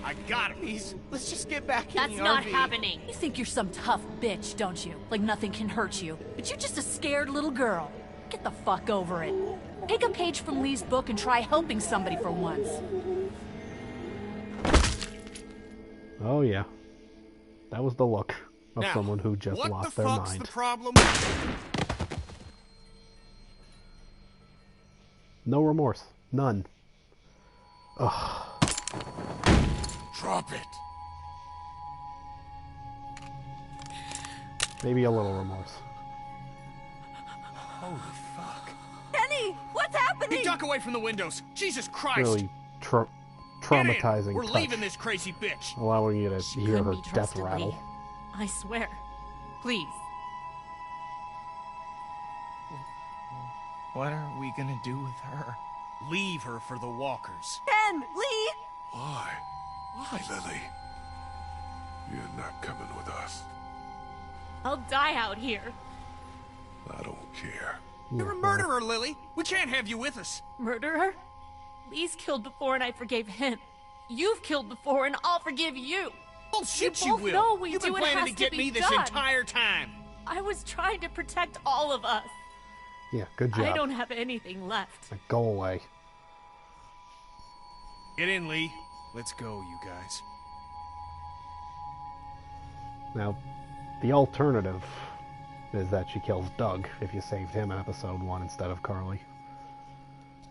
I got it. Please, let's just get back in That's the not RV. happening. You think you're some tough bitch, don't you? Like nothing can hurt you. But you're just a scared little girl. Get the fuck over it. Take a page from Lee's book and try helping somebody for once. Oh yeah. That was the look of Now, someone who just what lost the their fuck's mind. the problem? No remorse. None. Ugh. Drop it. Maybe a little remorse. Holy fuck. Kenny, what's happening? You duck away from the windows. Jesus Christ. Really Get in. traumatizing We're touch. leaving this crazy bitch. Allowing you to hear her Couldn't be death trusted, rattle. Lee. I swear. Please. What are we gonna do with her? Leave her for the walkers. Ken! Lee! Why? Why, Lily? You're not coming with us. I'll die out here. I don't care. You're a murderer, Lily. We can't have you with us. Murderer? Lee's killed before and I forgave him. You've killed before and I'll forgive you. Bullshit, We you both will. know we You've do been what planning has to get to me be this done. entire time. I was trying to protect all of us. Yeah, good job. I don't have anything left. Like, go away. Get in, Lee. Let's go, you guys. Now, the alternative is that she kills Doug if you saved him in episode 1 instead of Carly.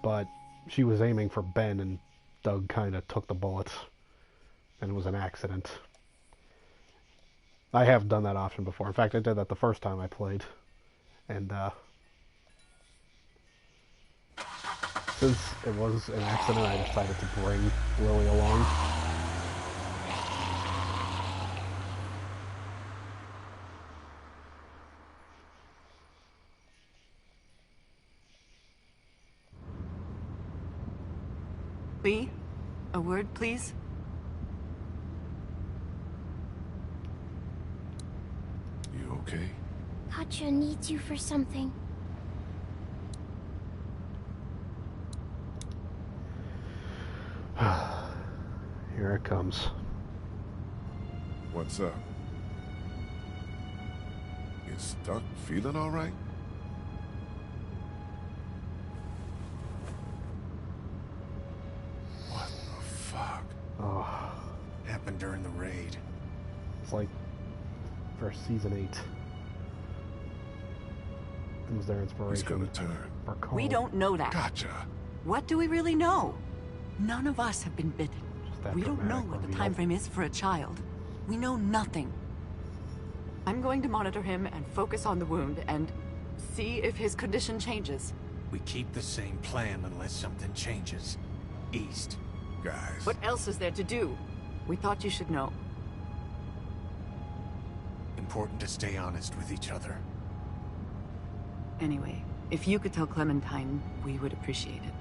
But she was aiming for Ben and Doug kind of took the bullet and it was an accident. I have done that option before. In fact, I did that the first time I played. And since it was an accident, I decided to bring Lily along. Lee, a word, please? You okay? Katjaa needs you for something. Here it comes. What's up? You stuck? Feeling all right? What the fuck? Oh, Happened during the raid. it's like for season 8. It was their inspiration. He's gonna turn. For Carl. We don't know that. Gotcha. What do we really know? None of us have been bitten. that We don't know dramatic what the reveal. time frame is for a child. We know nothing. I'm going to monitor him and focus on the wound and see if his condition changes. We keep the same plan unless something changes. East. Guys. What else is there to do? We thought you should know. Important to stay honest with each other. Anyway, if you could tell Clementine, we would appreciate it.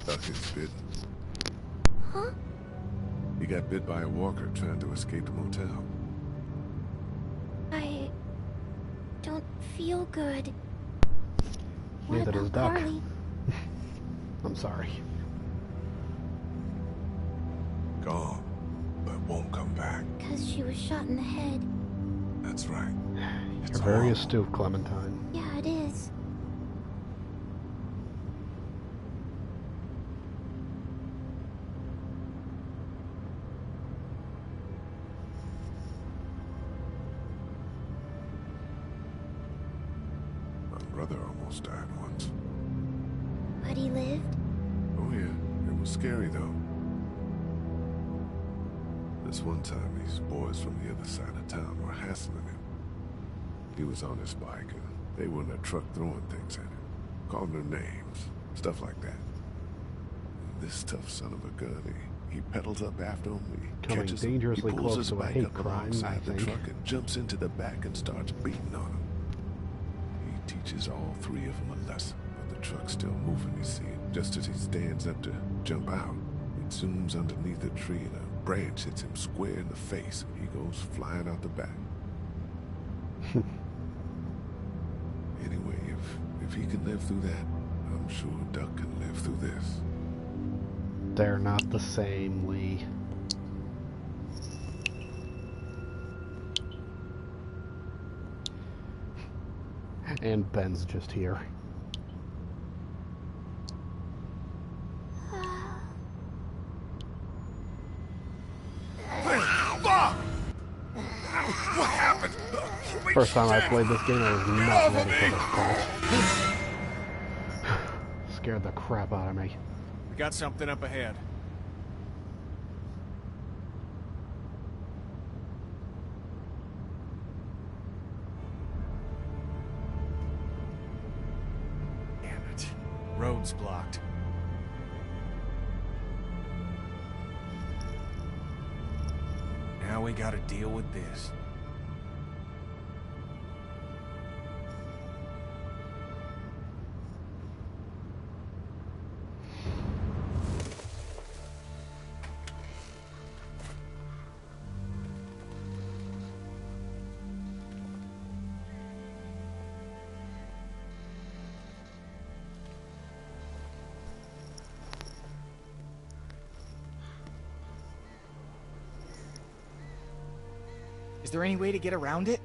Duck is bitten. Huh? He got bit by a walker trying to escape the motel. I don't feel good. What Neither does about Duck. Carly? I'm sorry. Gone, but won't come back. Because she was shot in the head. That's right. It's You're very horrible. astute, Clementine. Yeah, it is. My brother almost died once. But he lived? Oh yeah, it was scary though. This one time, these boys from the other side of town were hassling him. He was on his bike, and they were in a truck throwing things at him, calling them names, stuff like that. And this tough son of a gun, he pedals up after him, he Coming catches him, dangerously he pulls close his to a bike hate up crime, alongside I the think. truck and jumps into the back and starts beating on him. He teaches all three of them a lesson for the truck's still moving, you see. Just as he stands up to jump out, it zooms underneath a tree and a branch hits him square in the face and he goes flying out the back. Anyway, if he can live through that, I'm sure Duck can live through this. They're not the same, Lee. And Ben's just here. First time I played this game, I was not ready for this part. Scared the crap out of me. We got something up ahead. Damn it. Road's blocked. Now we gotta deal with this. Is there any way to get around it?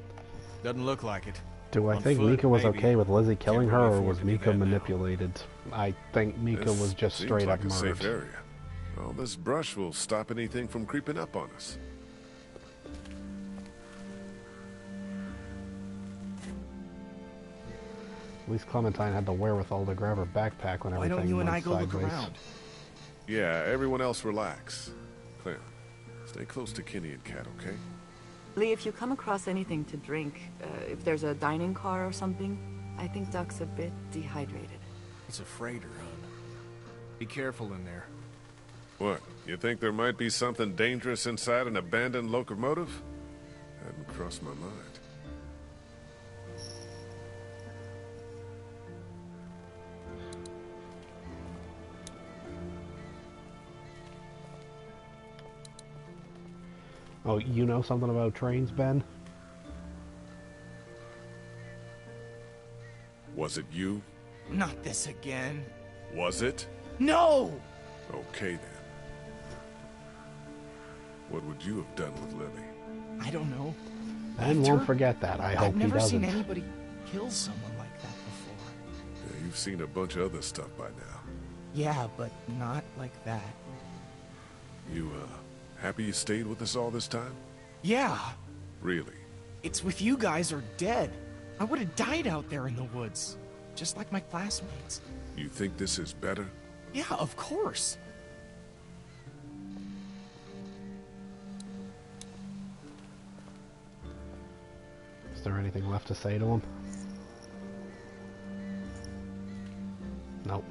Doesn't look like it. Do I On think foot, Mika was maybe. okay with Lizzie killing Can't her, really or was afford to do Mika that now. manipulated? I think Mika This was just seems straight like up a safe murdered. area. All this brush will stop anything from creeping up on us. At least Clementine had the wherewithal to grab her backpack when Why everything don't you and went I go look sideways. around? Yeah, everyone else relax. Clem, stay close to Kenny and Kat, okay? Lee, if you come across anything to drink, if there's a dining car or something, I think Duck's a bit dehydrated. It's a freighter, hon. Be careful in there. What, you think there might be something dangerous inside an abandoned locomotive? Hadn't crossed my mind. Oh, you know something about trains, Ben? Was it you? Not this again. Was it? No! Okay then. What would you have done with Lily? I don't know. Ben won't forget that. I hope I've he never doesn't. seen anybody kill someone like that before. Yeah, you've seen a bunch of other stuff by now. Yeah, but not like that. You, happy you stayed with us all this time? Yeah, Really? it's with you guys or dead. I would have died out there in the woods, just like my classmates. You think this is better? Yeah, of course. Is there anything left to say to him? Nope.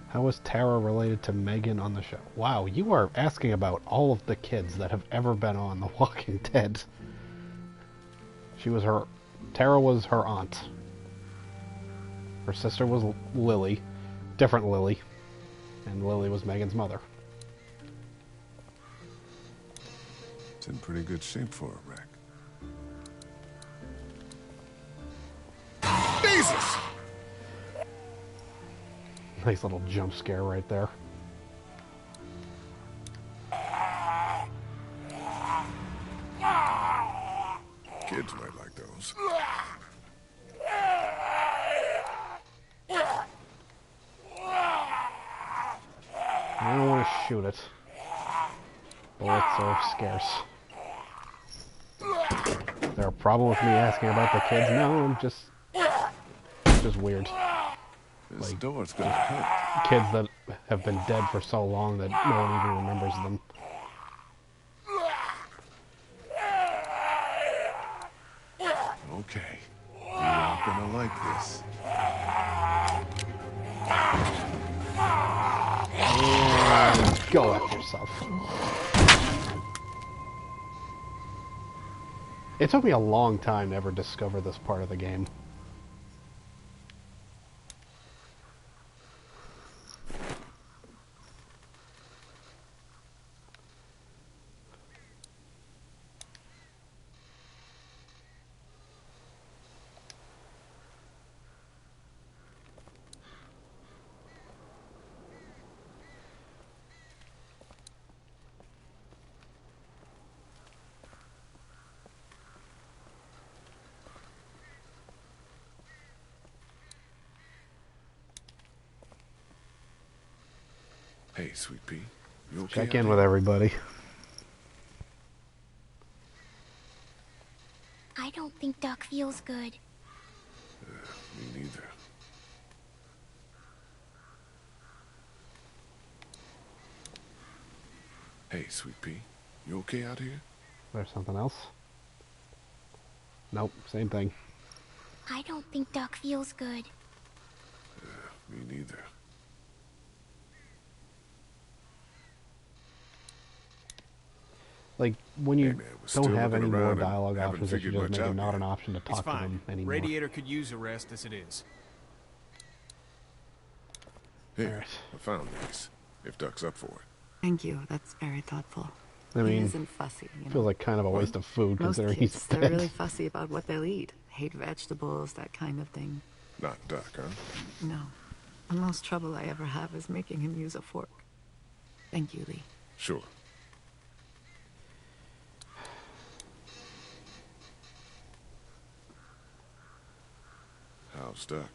How was Tara related to Megan on the show? Wow, you are asking about all of the kids that have ever been on The Walking Dead. Tara was her aunt. Her sister was Lily, different Lily, and Lily was Megan's mother. It's in pretty good shape for a wreck. Jesus! Nice little jump scare right there. Kids might like those. I don't want to shoot it. Bullets are scarce. Is there a problem with me asking about the kids? No, I'm just... It's just weird. This door's gonna hurt. Kids that have been dead for so long that no one even remembers them. Okay. You're not gonna like this. And go F yourself. It took me a long time to ever discover this part of the game. Hey, Sweet Pea. You okay? Check in with everybody. I don't think Duck feels good. Me neither. Hey, Sweet Pea. You okay out here? There's something else? Nope, same thing. I don't think Duck feels good. Me neither. Like, when you Hey, man, we're don't still have any looking more around and dialogue haven't options, that you figured just much make it out not yet. an option to It's talk to fine. them anymore. Radiator could use a rest as it is. Here, I found these. If Duck's up for it. Thank you. That's very thoughtful. I He mean, isn't fussy, you know. feels like kind of a waste of food Most considering kids, he's they're dead. really fussy about what they'll eat. Hate vegetables, that kind of thing. Not Duck, huh? No. The most trouble I ever have is making him use a fork. Thank you, Lee. Sure. How's Duck?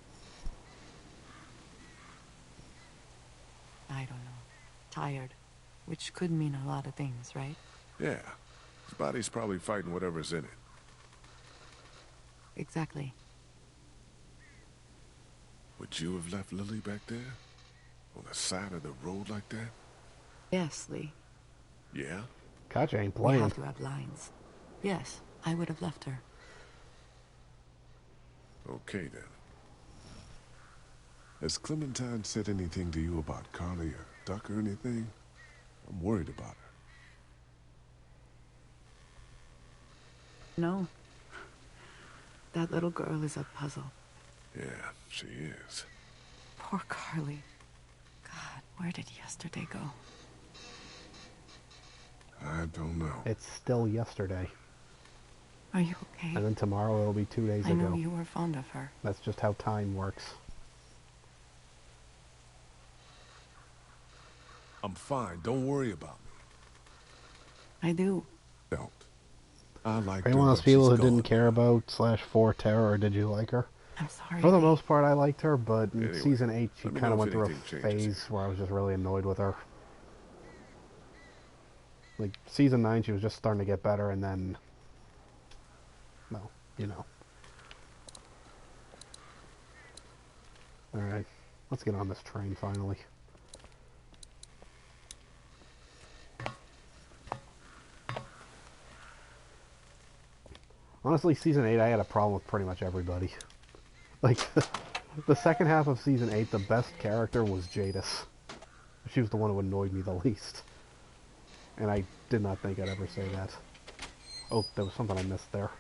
I don't know. Tired. Which could mean a lot of things, right? Yeah. His body's probably fighting whatever's in it. Exactly. Would you have left Lily back there? On the side of the road like that? Yes, Lee. Yeah? Katja ain't We playing. have to have lines. Yes, I would have left her. Okay, then. Has Clementine said anything to you about Carly or Duck or anything? I'm worried about her. No. That little girl is a puzzle. Yeah, she is. Poor Carly. God, where did yesterday go? I don't know. It's still yesterday. Are you okay? And then tomorrow it'll be 2 days I ago. know you were fond of her. That's just how time works. I'm fine. Don't worry about me. I do. Don't. I like Are you her, one of those but people she's who gone. didn't care about /4 Terror, or did you like her? I'm sorry. For the most part, I liked her, but in Anyway, season 8, she let me kind know of went if through a anything changes phase where I was just really annoyed with her. Like, season 9, she was just starting to get better, and then... Well, you know. Alright, let's get on this train finally. Honestly, season 8, I had a problem with pretty much everybody. Like, the second half of season 8, the best character was Jadis. She was the one who annoyed me the least. And I did not think I'd ever say that. Oh, there was something I missed there.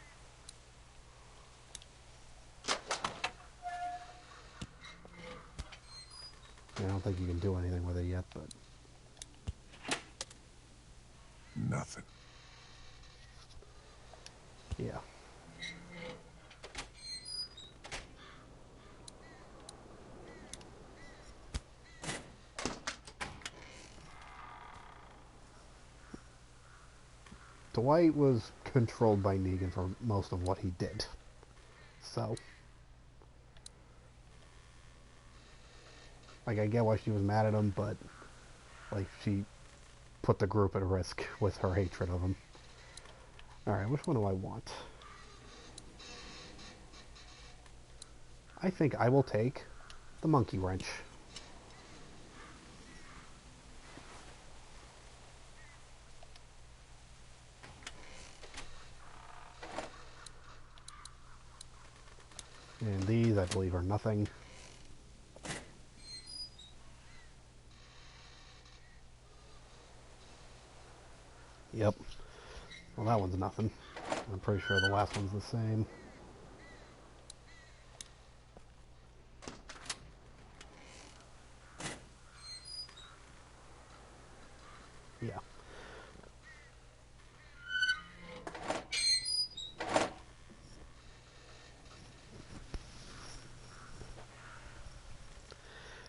I don't think you can do anything with it yet, but... Nothing. Yeah. Dwight was controlled by Negan for most of what he did. So... Like, I get why she was mad at him, but... Like, she put the group at risk with her hatred of him. Alright, which one do I want? I think I will take the monkey wrench. And these, I believe, are nothing. Yep. Well, that one's nothing. I'm pretty sure the last one's the same. Yeah.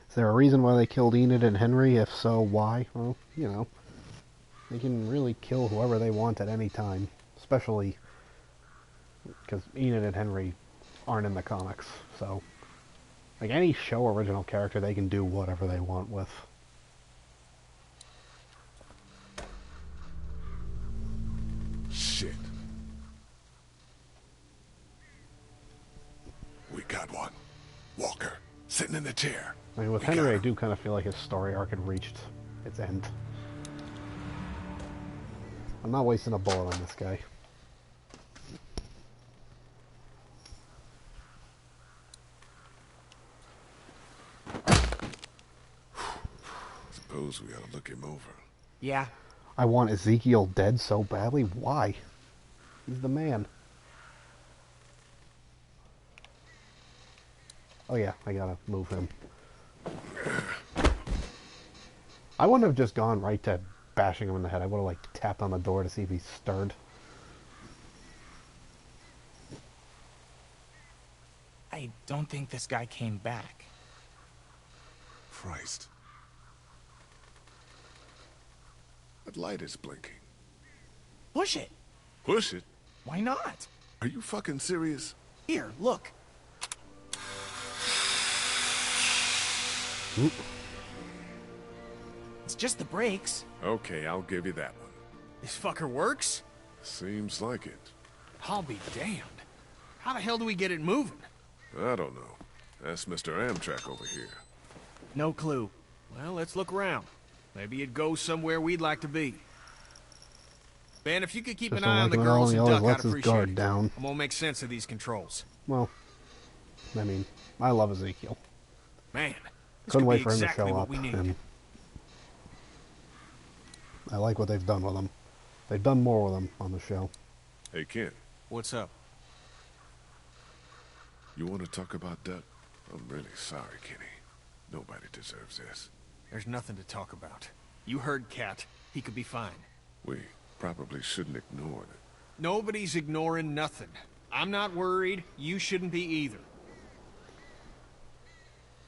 Is there a reason why they killed Enid and Henry? If so, why? Well, you know, they can really kill whoever they want at any time. Especially because Enid and Henry aren't in the comics. So, like any show original character, they can do whatever they want with. shit. We got one. Walker, sitting in the chair. I mean, with Henry, I do kind of feel like his story arc had reached its end. I'm not wasting a bullet on this guy. Suppose we ought to look him over. Yeah. I want Ezekiel dead so badly. Why? He's the man. Oh yeah, I gotta move him. I wouldn't have just gone right to bashing him in the head. I would have like tapped on the door to see if he stirred. I don't think this guy came back. Christ. That light is blinking. Push it. Push it? Why not? Are you fucking serious? Here, look. Oop. It's just the brakes. Okay, I'll give you that one. This fucker works? Seems like it. I'll be damned. How the hell do we get it moving? I don't know. Ask Mr. Amtrak over here. No clue. Well, let's look around. Maybe it goes somewhere we'd like to be. Ben, if you could keep Just an don't eye on like the him at all, girls he and always Duck, I'd lets his appreciate guard it. down. I'm gonna make sense of these controls. Well, I mean, I love Ezekiel. Man, this Couldn't could wait be for him to exactly show what up, we need. and I like what they've done with him. They've done more with him on the show. Hey, Kent. What's up? You want to talk about Duck? I'm really sorry, Kenny. Nobody deserves this. There's nothing to talk about. You heard Cat. He could be fine. We probably shouldn't ignore it. Nobody's ignoring nothing. I'm not worried. You shouldn't be either.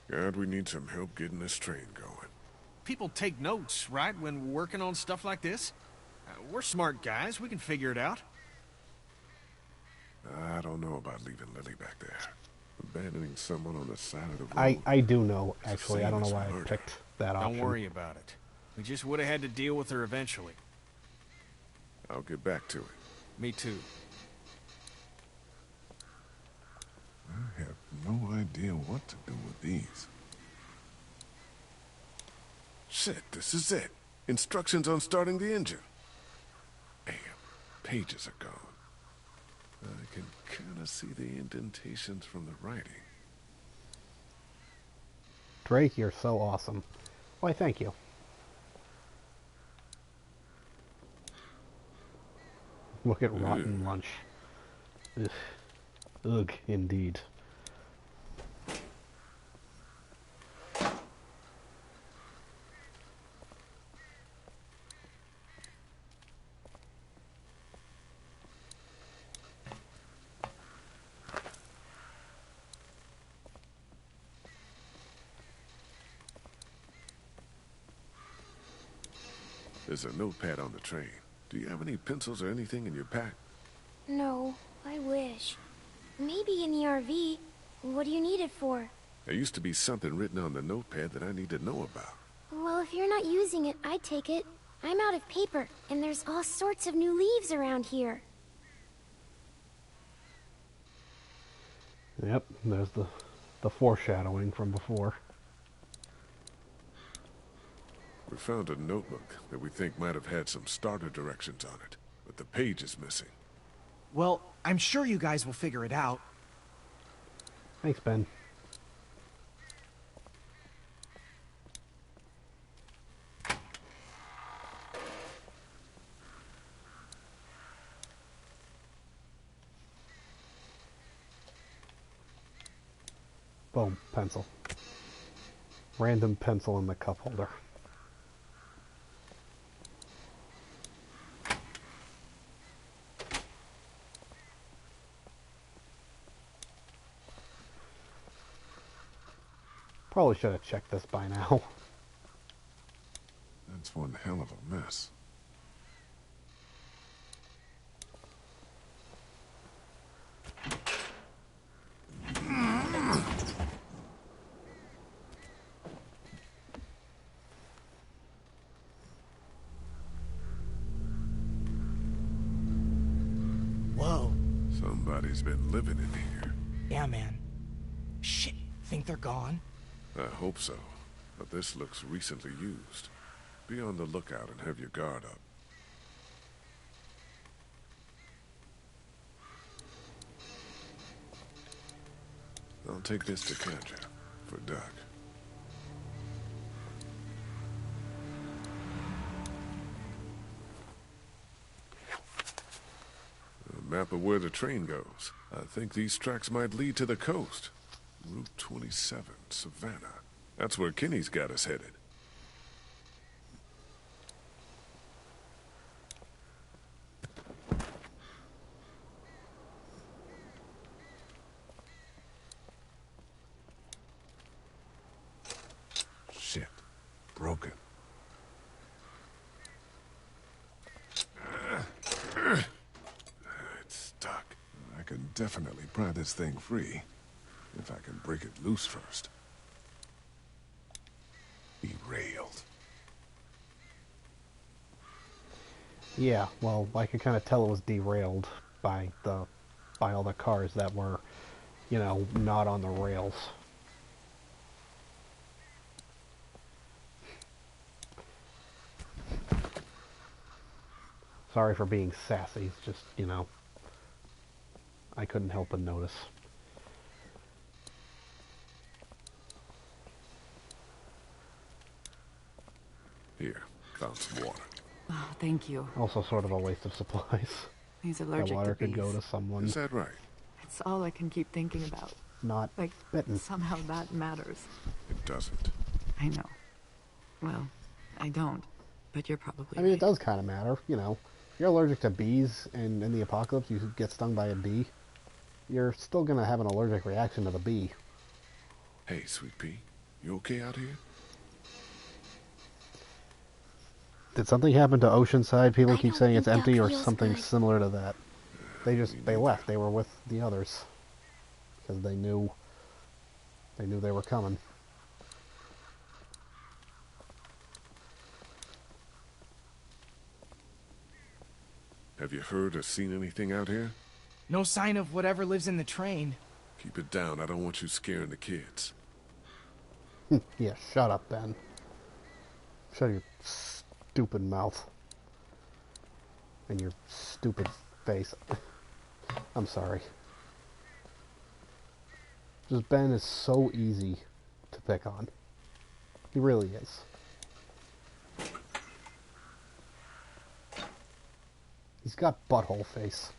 God, we need some help getting this train going. People take notes, right, when we're working on stuff like this? We're smart guys. We can figure it out. I don't know about leaving Lily back there. Abandoning someone on the side of the road. I do know, It's the actually. I same don't know as why I murder. picked that option. Don't worry about it. We just would have had to deal with her eventually. I'll get back to it. Me too. I have no idea what to do with these. Shit, this is it. Instructions on starting the engine. Damn, pages are gone. I can kind of see the indentations from the writing. Drake, you're so awesome. Why, thank you. Look at rotten lunch. Ugh. Ugh, indeed. There's a notepad on the train. Do you have any pencils or anything in your pack? No, I wish. Maybe in the RV. What do you need it for? There used to be something written on the notepad that I need to know about. Well, if you're not using it, I'd take it. I'm out of paper, and there's all sorts of new leaves around here. Yep, there's the foreshadowing from before. We found a notebook that we think might have had some starter directions on it, but the page is missing. Well, I'm sure you guys will figure it out. Thanks, Ben. Boom, pencil. Random pencil in the cup holder. Probably should have checked this by now. That's one hell of a mess. Somebody's been living in here. Yeah, man. Shit, think they're gone? I hope so, but this looks recently used. Be on the lookout and have your guard up. I'll take this to Katjaa for Doc. A map of where the train goes. I think these tracks might lead to the coast. Route 27, Savannah. That's where Kenny's got us headed. Shit. Broken. It's stuck. I can definitely pry this thing free. If I can break it loose first. Derailed. Yeah, well, I could kind of tell it was derailed by all the cars that were, you know, not on the rails. Sorry for being sassy, it's just, you know, I couldn't help but notice. Here, found some water. Oh, thank you. Also sort of a waste of supplies. He's That allergic water to could go bees. to someone Is that right? It's all I can keep thinking about. not Like, bitten. somehow that matters. It doesn't. I know. Well, I don't. But you're probably I mean, right. it does kind of matter, you know. If you're allergic to bees and in the apocalypse you get stung by a bee, you're still going to have an allergic reaction to the bee. Hey, Sweet Pea, you okay out here? Did something happen to Oceanside? People I keep don't saying it's think empty that or feels something good. similar to that. They left. They were with the others. Because they knew they were coming. Have you heard or seen anything out here? No sign of whatever lives in the train. Keep it down. I don't want you scaring the kids. Yeah, shut up, Ben. Shut your stupid mouth. And your stupid face. I'm sorry. Just Ben is so easy to pick on. He really is. He's got butthole face.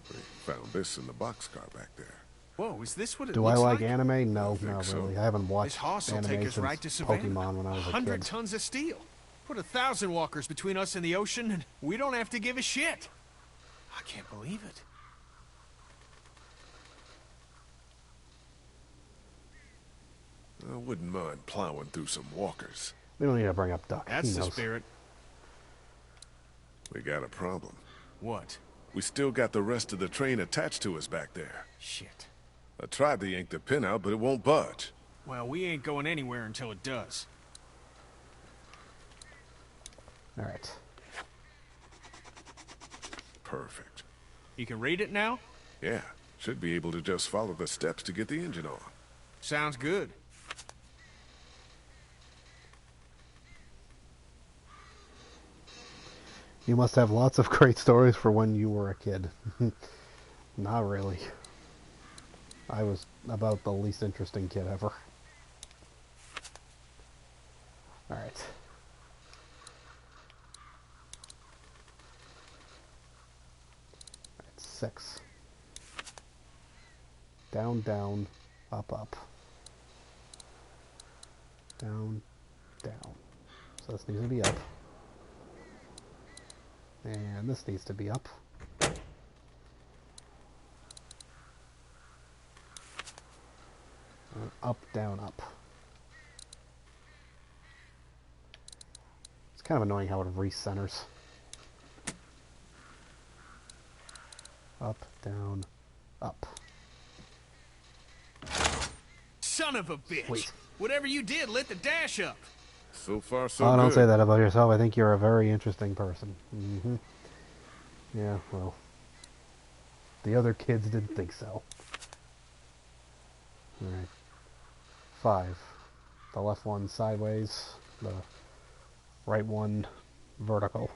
They found this in the boxcar back there. Whoa, is this what it Do I looks like like? anime? No, think not so. really. I haven't This watched hoss will anime take us since right to Savannah. Pokemon when I was a 100 kid. tons of steel. Put 1,000 walkers between us and the ocean, and we don't have to give a shit. I can't believe it. I wouldn't mind plowing through some walkers. We don't need to bring up Duck. That's He the knows. spirit. We got a problem. What? We still got the rest of the train attached to us back there. Shit. I tried to yank the pin out, but it won't budge. Well, we ain't going anywhere until it does. Alright. Perfect. You can read it now? Yeah, should be able to just follow the steps to get the engine on. Sounds good. You must have lots of great stories for when you were a kid. Not really. I was about the least interesting kid ever. Alright. Alright, 6. Down, down, up, up. Down, down. So this needs to be up. And this needs to be up. Up, down, up. It's kind of annoying how it recenters. Up, down, up. Son of a bitch! Sweet. Whatever you did lit the dash up. So far, so Oh, good. don't say that about yourself. I think you're a very interesting person. Yeah, well, the other kids didn't think so. Alright. 5. The left one sideways, the right one vertical.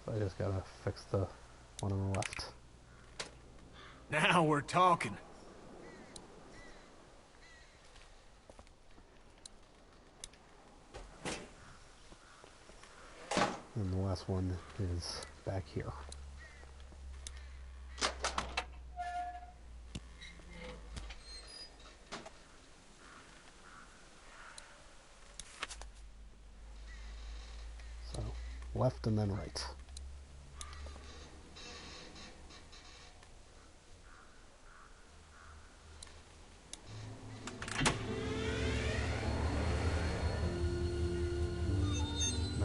So I just gotta fix the one on the left. Now we're talking. And the last one is back here. So, left and then right.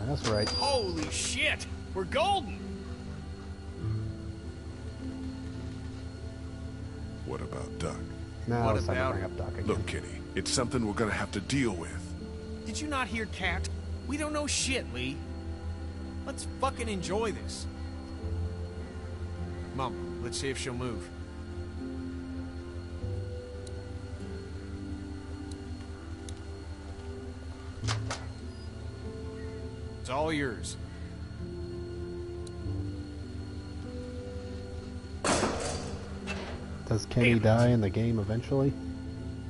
That's right. Holy shit! We're golden! What about Duck? Now What it's time to about bring up Duck again. Look, Kenny, it's something we're gonna have to deal with. Did you not hear Cat? We don't know shit, Lee. Let's fucking enjoy this. Mom, let's see if she'll move. It's all yours. Does Kenny die in the game eventually?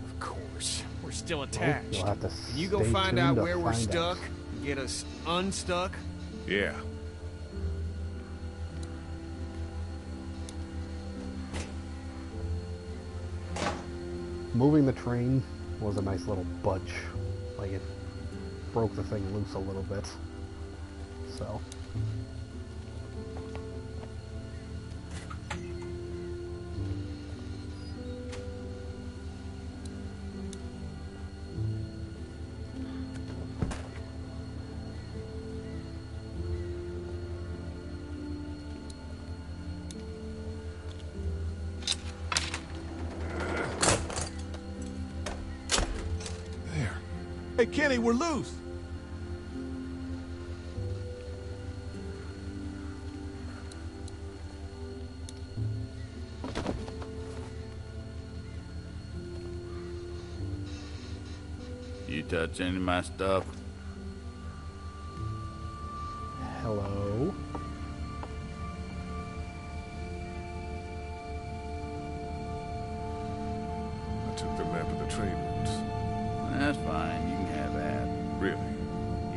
Of course. We're still attached. You'll have to Can you go stay find tuned out to where we're find stuck out. and get us unstuck? Yeah. Moving the train was a nice little budge. Like, it broke the thing loose a little bit. So. There. Hey, Kenny, we're loose. You touch any of my stuff? Hello? I took the map of the train routes. That's fine. You can have that. Really?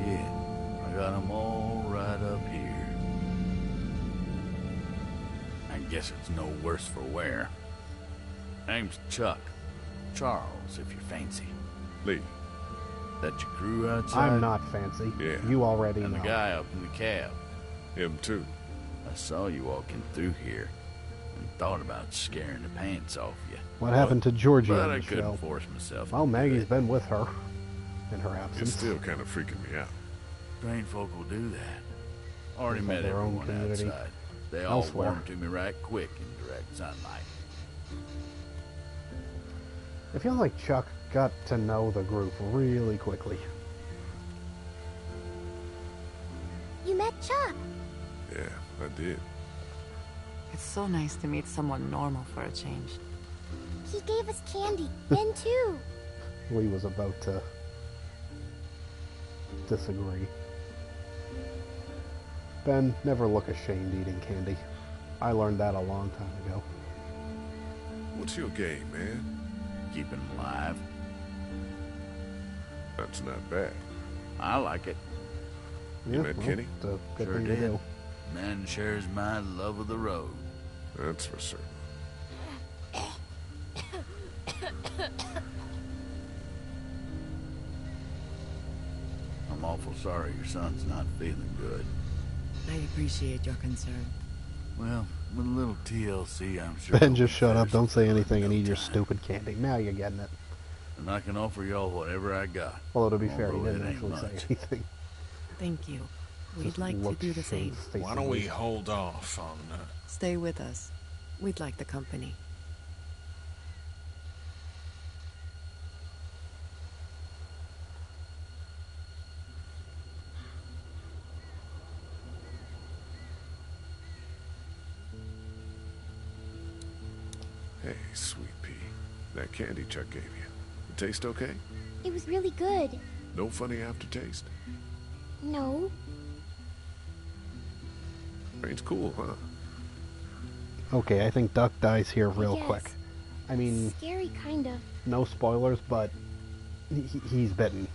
Yeah. I got them all right up here. I guess it's no worse for wear. Name's Chuck. Charles, if you're fancy. Lee. That your crew outside? I'm not fancy. Yeah. You already And know. the guy up in the cab. Him too. I saw you walking through here and thought about scaring the pants off you. What happened to Georgie But on I the couldn't show? force myself. Well, to do Maggie's it. been with her in her It's absence. still kind of freaking me out. Strange folk will do that. Already They've met got their own everyone community outside. They all elsewhere. warm to me right quick in direct sunlight. I feel like Chuck got to know the group really quickly. You met Chuck. Yeah, I did. It's so nice to meet someone normal for a change. He gave us candy. Ben too. Lee was about to disagree. Ben, never look ashamed eating candy. I learned that a long time ago. What's your game, man? Keeping them alive. That's not bad. I like it. You met Kenny? It's a good Sure thing did. to do. Man shares my love of the road. That's for certain. I'm awful sorry your son's not feeling good. I appreciate your concern. Well, with a little TLC, I'm sure. Ben, just shut up. Don't say anything and eat your stupid candy. Now you're getting it. And I can offer y'all whatever I got. Although, to be fair, he Although didn't it ain't actually say much. anything. Thank you. We'd Just like to looked do the same. shamefacedly. Why don't we hold off on Stay with us. We'd like the company. Hey, sweet pea. That candy Chuck gave you. It taste okay? It was really good. No funny aftertaste? No. Rain's cool, huh? Okay, I think Duck dies here real Yes. quick. I mean, Scary, kind of. no spoilers, but he's bitten.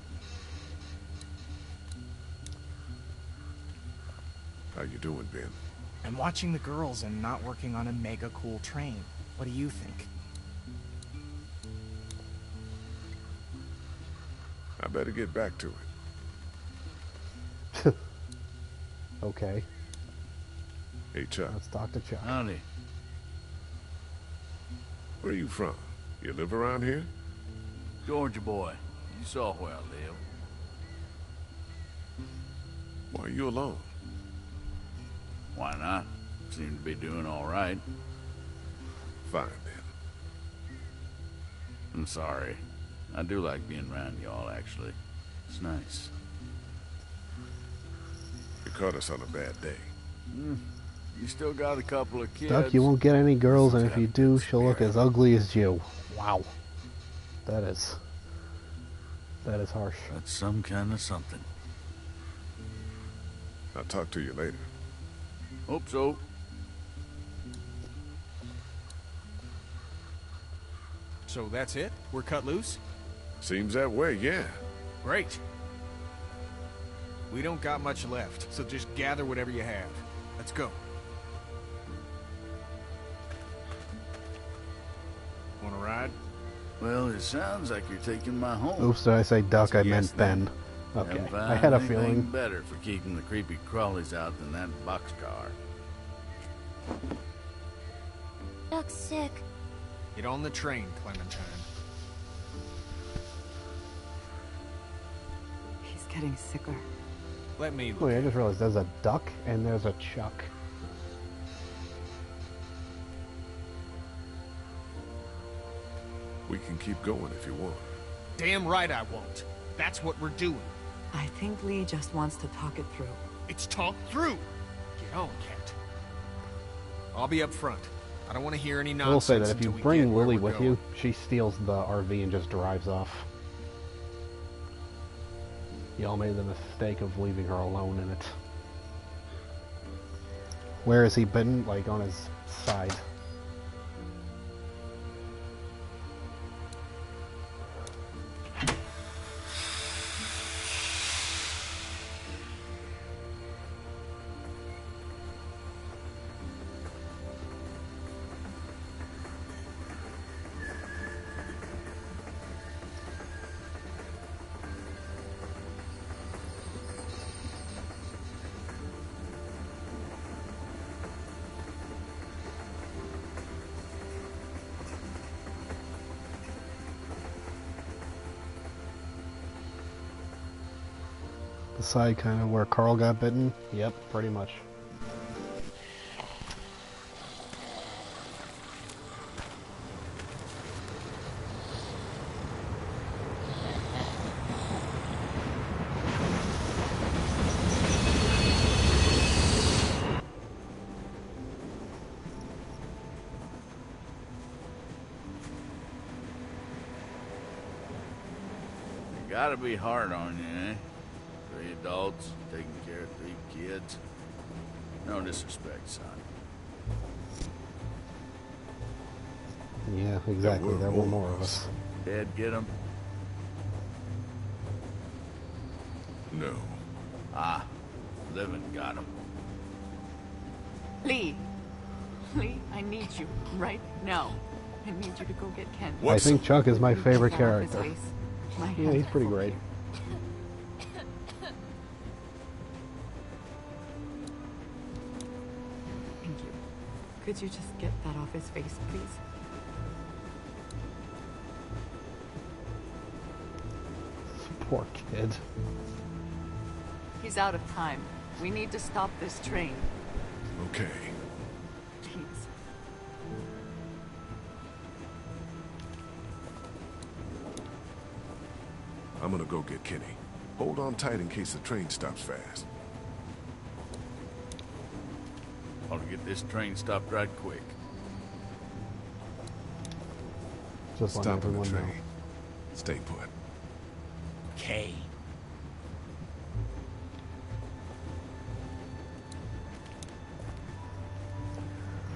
How you doing, Ben? I'm watching the girls and not working on a mega cool train. What do you think? I better get back to it. Okay, Hey, Chuck. let's talk to Chuck. Howdy. Where you from? You live around here? Georgia boy. You saw where I live. Why are you alone? Why not? Seem to be doing all right. Fine, then. I'm sorry. I do like being around y'all, actually. It's nice. You caught us on a bad day. You still got a couple of kids. Duck, you won't get any girls, and if you do, she'll look as ugly as you. Wow. That is harsh. That's some kind of something. I'll talk to you later. Hope so. So that's it? We're cut loose? Seems that way, yeah. Great. We don't got much left, so just gather whatever you have. Let's go. Want to ride? Well, it sounds like you're taking my home. Oops, did I say Duck? I meant Yes, Ben. Haven't Okay, found I had a anything feeling. better for keeping the creepy crawlies out than that boxcar. Duck's sick. Get on the train, Clementine. He's getting sicker. Let me look. Wait, I just realized there's a Duck and there's a Chuck. We can keep going if you want. Damn right I won't. That's what we're doing. I think Lee just wants to talk it through. It's talked through. Get on, Cat. I'll be up front. I don't want to hear any I nonsense. will say that if you until we bring get where Lily we're with going. you, she steals the RV and just drives off. Y'all made the mistake of leaving her alone in it. Where is he bitten? Like on his side. The side kind of where Carl got bitten? Yep, pretty much. It gotta be hard on you, eh? 3 adults, taking care of 3 kids. No disrespect, son. Yeah, exactly. There were more of us. Dad get him? No. Ah, Livin got him. Lee! Lee, I need you right now. I need you to go get Ken. I think Chuck is my favorite Get off his character. face. My Yeah, hands he's are pretty full. great. Thank you. Could you just get that off his face, please? Poor kid. He's out of time. We need to stop this train. Okay. Please. I'm gonna go get Kenny. Hold on tight in case the train stops fast. Ought to get this train stopped right quick. Just letting Stop on the everyone know. train. Stay put. Okay.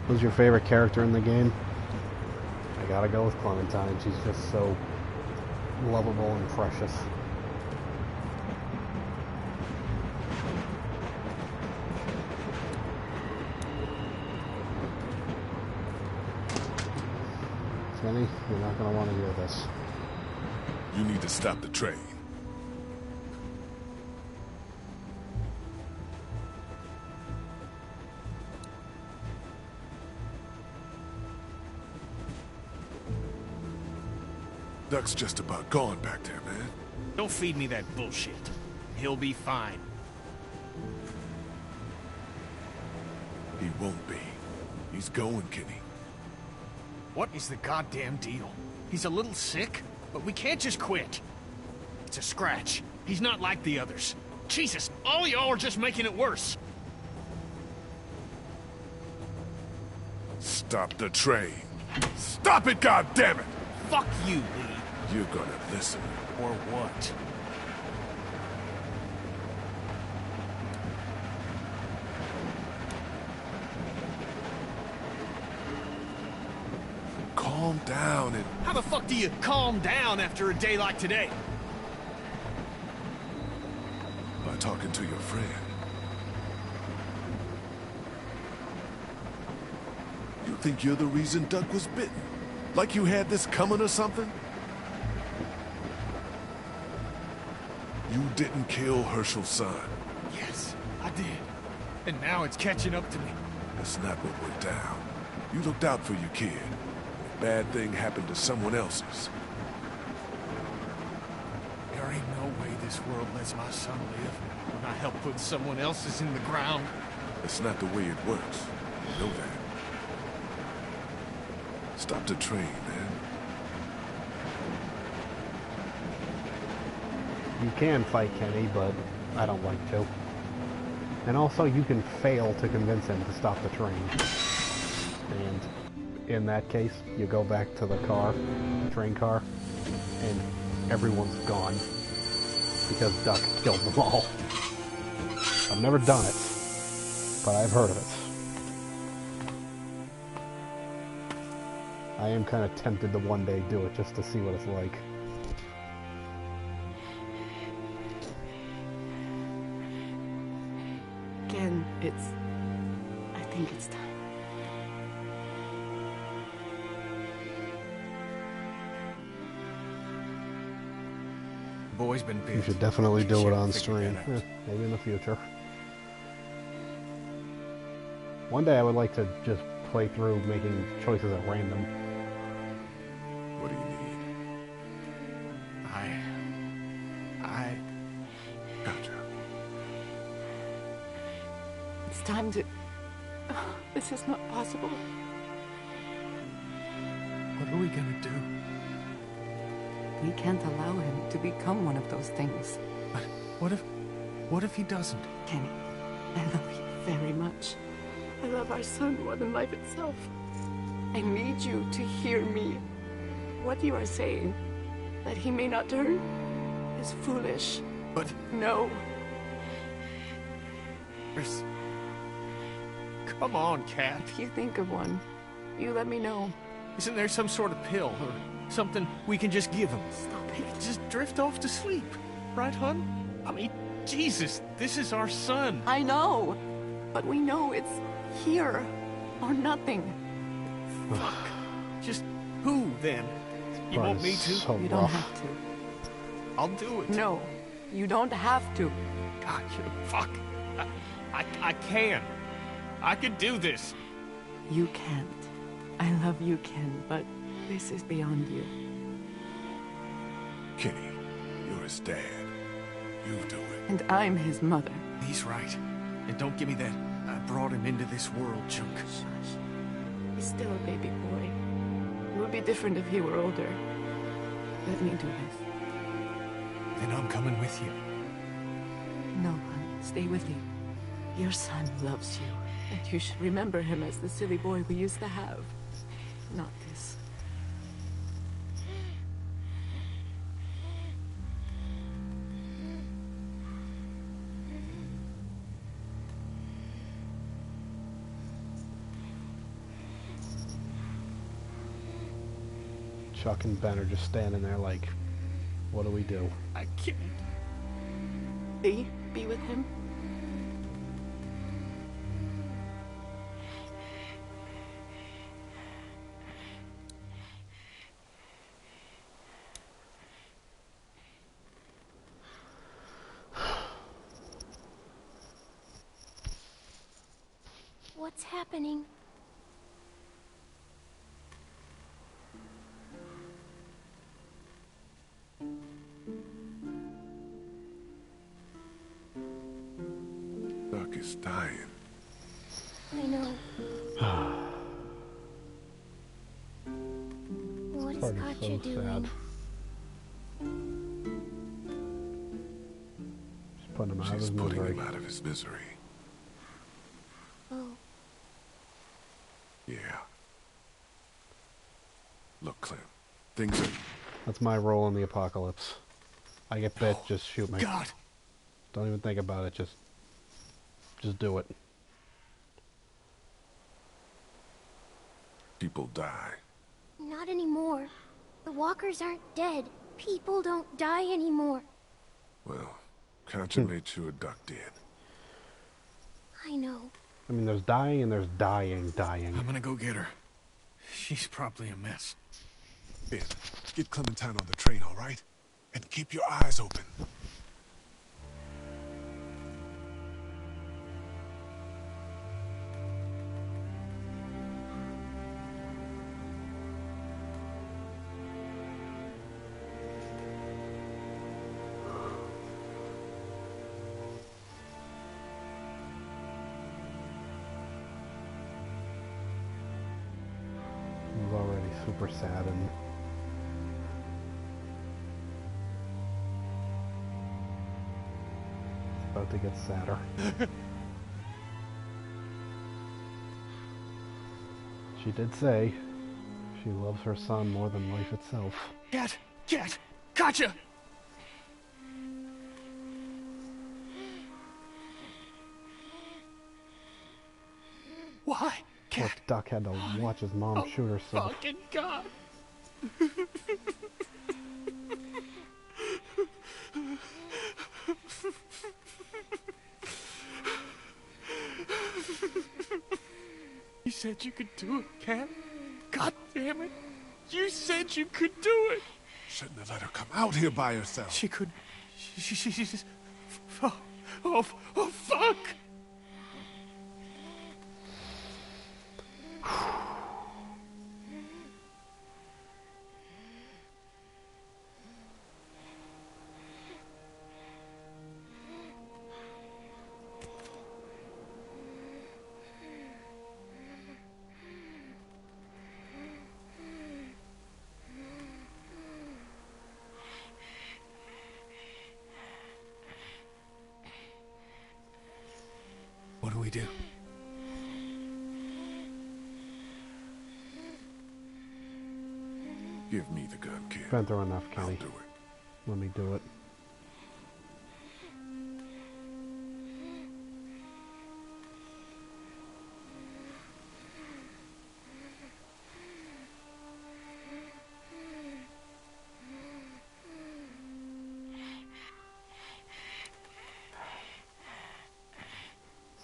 Who's your favorite character in the game? I gotta go with Clementine. She's just so lovable and precious. Kenny, you're not gonna want to hear this. You need to stop the train. Duck's just about gone back there, man. Don't feed me that bullshit. He'll be fine. He won't be. He's going, Kenny. What is the goddamn deal? He's a little sick, but we can't just quit. It's a scratch. He's not like the others. Jesus, all y'all are just making it worse. Stop the train. Stop it, goddammit! Fuck you, Lee. You're gonna listen. Or what? Calm down and... How the fuck do you calm down after a day like today? by talking to your friend. You think you're the reason Duck was bitten? Like you had this coming or something? You didn't kill Hershel's son. Yes, I did. And now it's catching up to me. That's not what went down. You looked out for your kid. A bad thing happened to someone else's. There ain't no way this world lets my son live when I help put someone else's in the ground. That's not the way it works. You know that. Stop the train, man. You can fight Kenny, but I don't like to. And also, you can fail to convince him to stop the train. And in that case, you go back to the car, the train car, and everyone's gone. Because Duck killed them all. I've never done it, but I've heard of it. I am kind of tempted to one day do it just to see what it's like. Again, I think it's time. Boy's been big. You should definitely do it on figure stream. that out. Maybe in the future. One day I would like to just play through making choices at random. What do you need? I... Gotcha. It's time to... This is not possible. What are we gonna do? We can't allow him to become one of those things. But what if he doesn't? Kenny, I love you very much. I love our son more than life itself. I need you to hear me. What you are saying, that he may not turn, is foolish. But... No. There's... Come on, Cat. If you think of one, you let me know. Isn't there some sort of pill or something we can just give him? Stop it. Just drift off to sleep. Right, hon? I mean, Jesus, this is our son. I know. But we know it's here or nothing. Fuck. Just who, then? You want me to? So You don't rough. have to. I'll do it. No, you don't have to. God, you fuck. I can. I can do this. You can't. I love you, Ken, but this is beyond you. Kenny, you're his dad. You do it. And I'm his mother. He's right. And don't give me that I brought him into this world junk. Shush. He's still a baby boy. It would be different if he were older. Let me do this. Then I'm coming with you. No, hon. Stay with you. Your son loves you, and you should remember him as the silly boy we used to have. Not this. Chuck and Ben are just standing there like, what do we do? I can't. Be with him. What's happening? Duck is dying. I know. What is Part is Katya so doing? sad. Just putting him out of She's his putting misery. him out of his misery. Oh, Yeah. Look, Clem. Things are... That's my role in the apocalypse. I get bit, just shoot me. God! Don't even think about it, just do it. People die. not anymore. The walkers aren't dead. People don't die anymore. Well, Katya made sure Duck did. I know. I mean, there's dying and there's dying. I'm gonna go get her. She's probably a mess. Ben, get Clementine on the train, all right? And keep your eyes open. He was already super sad and about to get sadder. She did say she loves her son more than life itself. Cat! Katya! Why? Poor Duck had to watch his mom shoot herself. Fucking God! You said you could do it, Cat. God damn it. You said you could do it. Shouldn't have let her come out here by herself. She could. She just. Oh, fuck! What do we do? Give me the gun, kid. Been through enough, I'll Kenny. do it. Let me do it.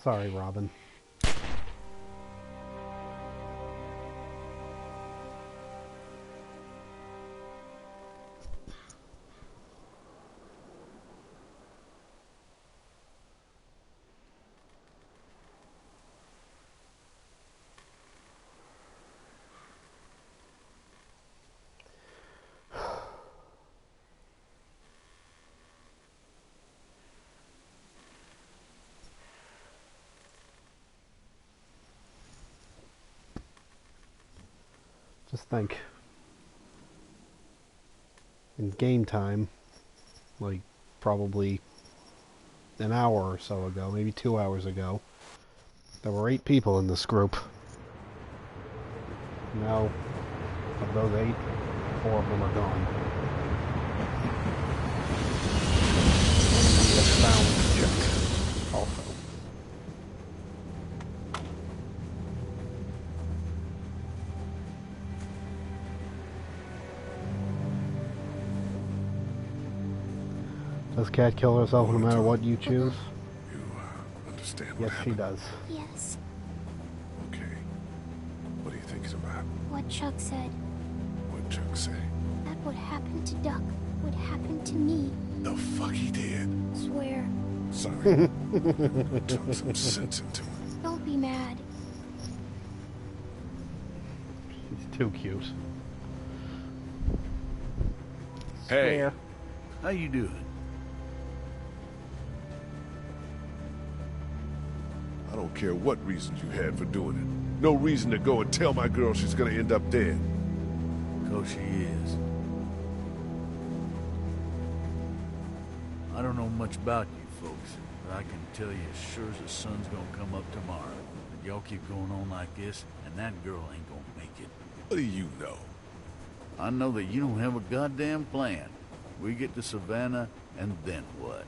Sorry, Robin. Just think. In game time, like probably an hour or so ago, maybe 2 hours ago, there were 8 people in this group. Now, of those 8, 4 of them are gone. We have found Chuck also. Does Cat kill herself no matter what you choose? You understand what Yes, she happened? does. Yes, Okay. What do you think it's about? what Chuck said. What Chuck say? That what happened to Duck would happen to me. The fuck he did? Swear. Sorry. Took some sense into it. Don't be mad. She's too cute. Hey, Swear. how you doing? I don't care what reasons you had for doing it. No reason to go and tell my girl she's gonna end up dead. 'Cause she is. I don't know much about you folks, but I can tell you as sure as the sun's gonna come up tomorrow. But y'all keep going on like this, and that girl ain't gonna make it. What do you know? I know that you don't have a goddamn plan. We get to Savannah, and then what?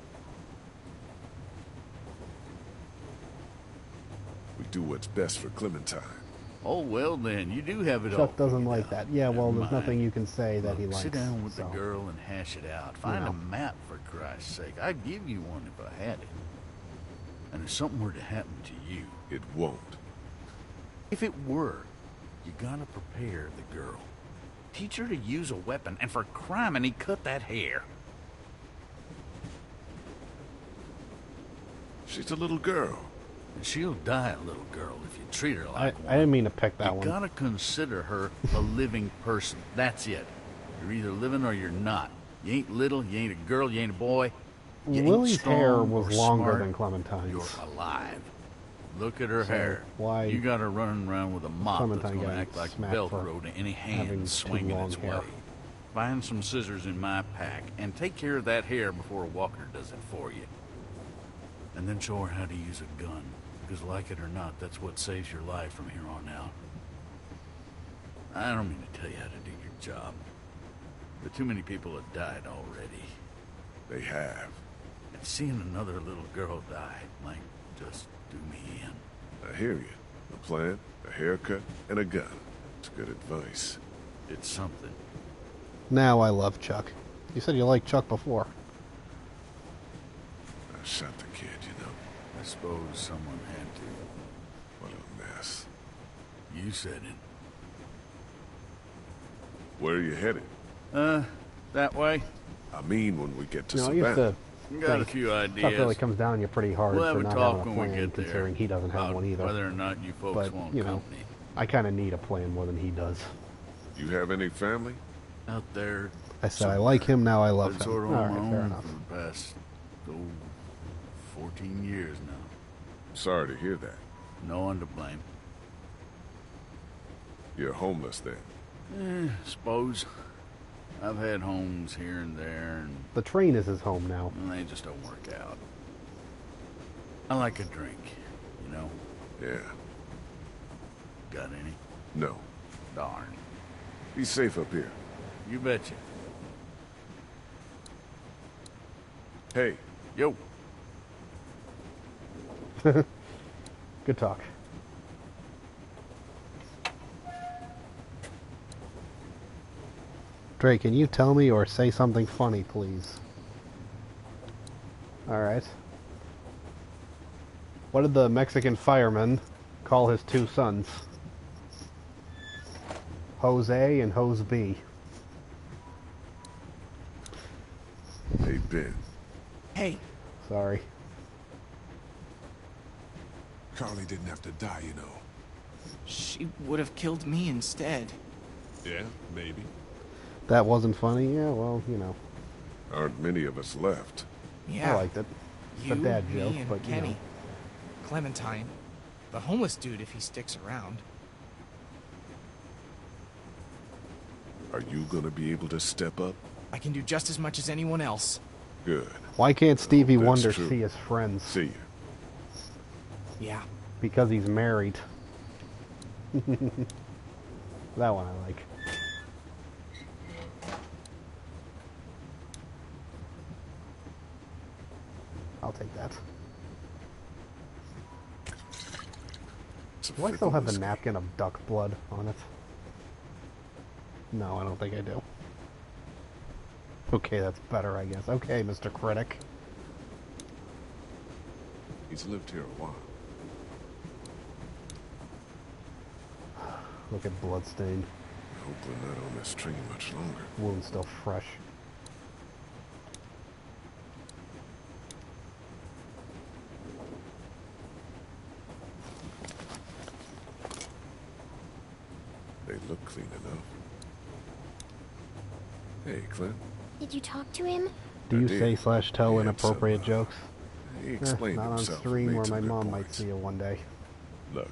We do what's best for Clementine. Oh, well then, you do have it all. Chuck doesn't like that. Yeah, well, there's mind. nothing you can say that he Look, likes. sit down with so. the girl and hash it out. Find know. a map, for Christ's sake. I'd give you one if I had it. And if something were to happen to you... It won't. If it were, you gotta prepare the girl. Teach her to use a weapon, and for crime, and he cut that hair. She's a little girl. And she'll die a little girl if you treat her like one. I didn't mean to pick that You one. gotta consider her a living person. That's it. You're either living or you're not. You ain't little, you ain't a girl, you ain't a boy. You ain't Lily's strong hair or was longer smart. than Clementine's. You're alive. Look at her So hair. why You got her running around with a mop that's Clementine gonna got act like smacked for Velcro to any having hand too swinging long its hair. way. Find some scissors in my pack and take care of that hair before a walker does it for you. And then show her how to use a gun. Because like it or not, that's what saves your life from here on out. I don't mean to tell you how to do your job. But too many people have died already. They have. And seeing another little girl die might just do me in. I hear you. A plan, a haircut, and a gun. It's good advice. It's something. Now I love Chuck. You said you liked Chuck before. I shot the kid, you know. I suppose someone had to. What a mess. You said it. Where are you headed? That way? I mean when we get to No, I used Savannah. to Got a think few ideas. Chuck really comes down on you pretty hard We'll have for a not talk having a when we plan, get there. considering he doesn't have about one either. Whether or not you folks But, want you know, company. I kind of need a plan more than he does. You have any family? Out there. I said I like him, now I love Been him. sort of All on right, my fair own enough. for the past 14 years now. Sorry to hear that. No one to blame. You're homeless then. Suppose. I've had homes here and there, and The train is his home now. they just don't work out. I like a drink, you know? Yeah. Got any? No. Darn. Be safe up here. You betcha. Hey. Yo. Good talk. Drake, can you tell me or say something funny, please? Alright. What did the Mexican fireman call his two sons? Jose and Jose B. Hey, Ben. Hey. Sorry. Carly didn't have to die, you know. She would have killed me instead. Yeah, maybe. That wasn't funny? Yeah, well, you know. Aren't many of us left. Yeah. I liked it. It's a You, dad me, joke, and but Kenny. you know. Clementine. The homeless dude if he sticks around. Are you gonna be able to step up? I can do just as much as anyone else. Good. Why can't Stevie That's Wonder true. see his friends? See you. Yeah. Because he's married. That one I like. I'll take that. Do I still have the napkin of duck blood on it? No, I don't think I do. Okay, that's better, I guess. Okay, Mr. Critic. He's lived here a while. Look at bloodstain. I hope we're not on this tree much longer. Wound's still fresh. They look clean enough. Hey, Clint. Did you talk to him? Do you say/tell inappropriate jokes? He explained not on himself. stream made where some my good mom might points. see you one day. Look,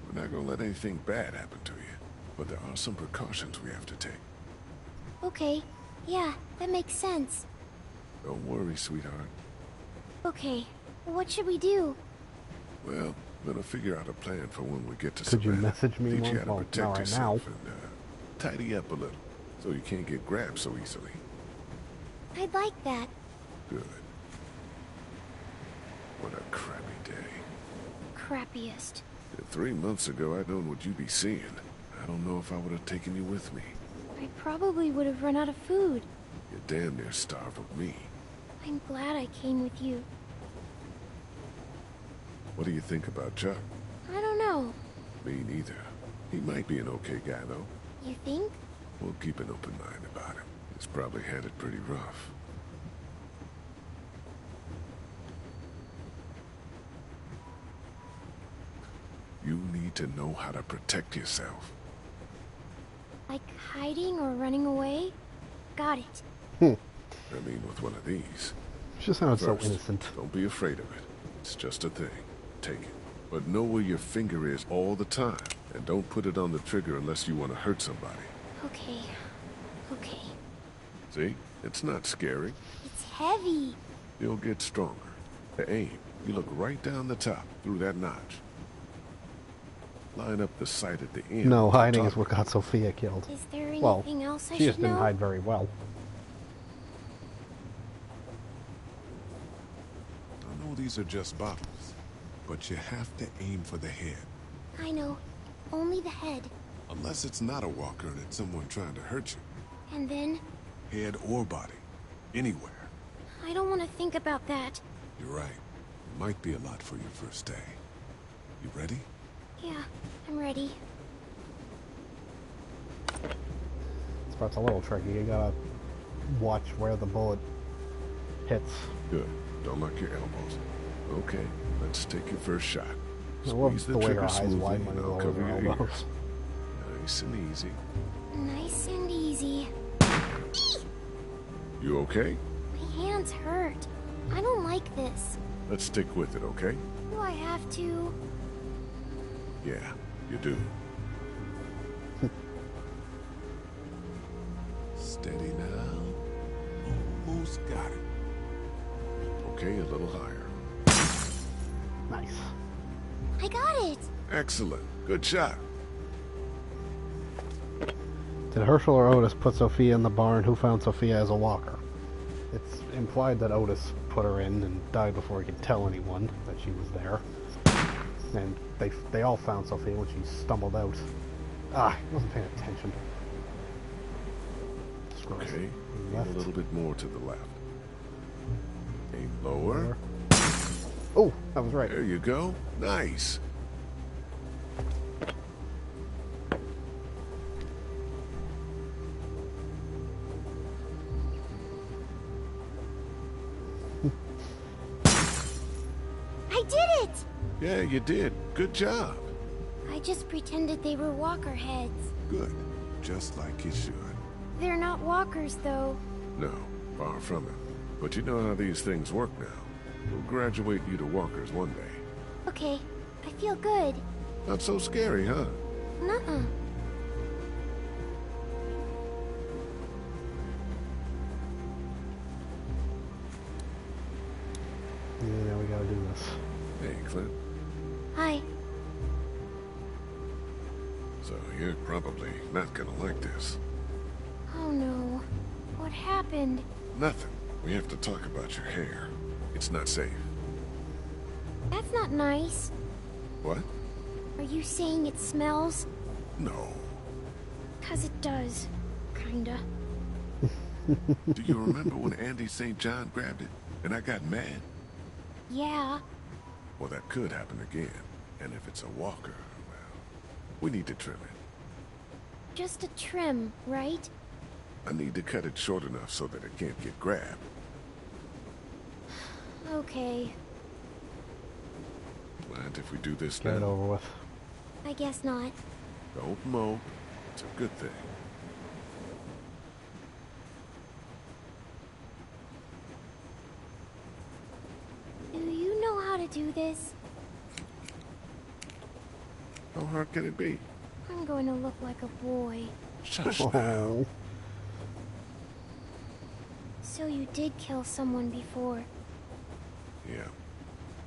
we're not gonna let anything bad happen to you, but there are some precautions we have to take. Okay. Yeah, that makes sense. Don't worry, sweetheart. Okay. What should we do? Well, I'm gonna figure out a plan for when we get to Could you Savannah. message me Teach one? you how to Well, protect not right yourself now. and tidy up a little, so you can't get grabbed so easily. I'd like that. Good. What a crappy day. Crappiest. If 3 months ago I'd known what you'd be seeing, I don't know if I would have taken you with me. I probably would have run out of food. You're damn near starved with me. I'm glad I came with you. What do you think about Chuck? I don't know. Me neither. He might be an okay guy, though. You think? We'll keep an open mind about him. He's probably had it pretty rough. You need to know how to protect yourself. Like hiding or running away? Got it. I mean, with one of these. She sounds so First, innocent. Don't be afraid of it. It's just a thing. Take it. But know where your finger is all the time. And don't put it on the trigger unless you want to hurt somebody. Okay. Okay. See? It's not scary. It's heavy. You'll get stronger. To aim, you look right down the top, through that notch. Line up the sight at the end. No, at the hiding top. is what got Sophia killed. Is there anything Well, else I she just should didn't know? hide very well. I know these are just bottles, but you have to aim for the head. I know. Only the head. Unless it's not a walker and it's someone trying to hurt you. And then? Head or body. Anywhere. I don't want to think about that. You're right. It might be a lot for your first day. You ready? Yeah, I'm ready. This part's a little tricky. You gotta watch where the bullet hits. Good. Don't lock your elbows. Okay, let's take your first shot. I love Squeeze the way her trigger eyes smoothly widen when and you I'll lower cover her your elbows. ears. Nice and easy. Nice and easy. You okay? My hands hurt. I don't like this. Let's stick with it, okay? Do I have to? Yeah, you do. Steady now. Almost got it. Okay, a little higher. Nice. I got it. Excellent. Good shot. Did Herschel or Otis put Sophia in the barn? Who found Sophia as a walker? It's implied that Otis put her in and died before he could tell anyone that she was there. And they all found Sophia when she stumbled out. I wasn't paying attention. Screw it. Okay, Left. a little bit more to the left. Aim lower. Oh, that was right. There you go. Nice. I did it! Yeah, you did. Good job. I just pretended they were walker heads. Good. Just like you should. They're not walkers, though. No, far from it. But you know how these things work now. We'll graduate you to walkers one day. Okay, I feel good. Not so scary, huh? Nuh-uh. Yeah, we gotta do this. Hey, Clint. Hi. So you're probably not gonna like this. Oh no. What happened? Nothing. We have to talk about your hair. It's not safe. That's not nice. What? Are you saying it smells? No. 'Cause it does. Kinda. Do you remember when Andy St. John grabbed it and I got mad? Yeah. Well, that could happen again. And if it's a walker, well, we need to trim it. Just a trim, right? I need to cut it short enough so that it can't get grabbed. Okay. Mind if we do this Get it now? over with. I guess not. Don't mope. It's a good thing. Do you know how to do this? How hard can it be? I'm going to look like a boy. Shush now. So you did kill someone before. Yeah,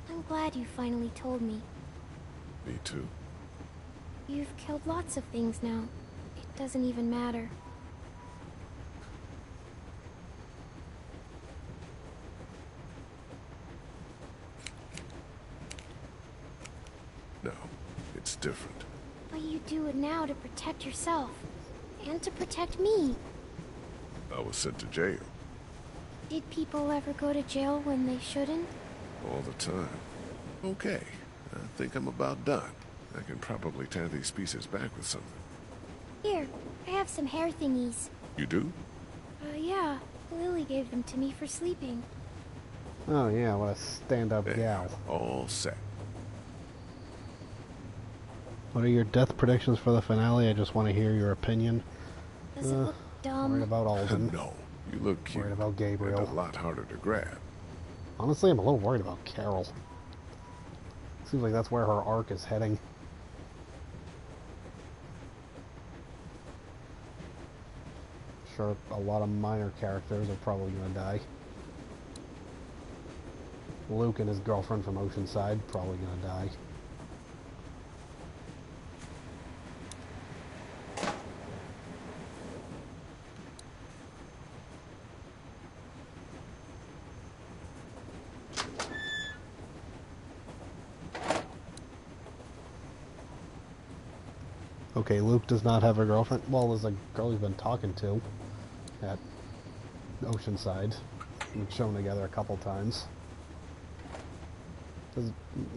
I'm glad you finally told me. me too. You've killed lots of things now. It doesn't even matter. No, it's different. But you do it now to protect yourself. And to protect me. I was sent to jail Did people ever go to jail when they shouldn't? all the time. Okay, I think I'm about done. I can probably tie these pieces back with something. Here, I have some hair thingies. You do? Yeah. Lily gave them to me for sleeping. Oh yeah, what a stand-up gal. All set. What are your death predictions for the finale? I just want to hear your opinion. Does it look dumb? Worried about Alden. No, you look cute. Worried about Gabriel. And a lot harder to grab. Honestly, I'm a little worried about Carol. Seems like that's where her arc is heading. Sure, a lot of minor characters are probably gonna die. Luke and his girlfriend from Oceanside probably gonna die. Okay, Luke does not have a girlfriend. Well, there's a girl he's been talking to at Oceanside. We've shown together a couple times. Doesn't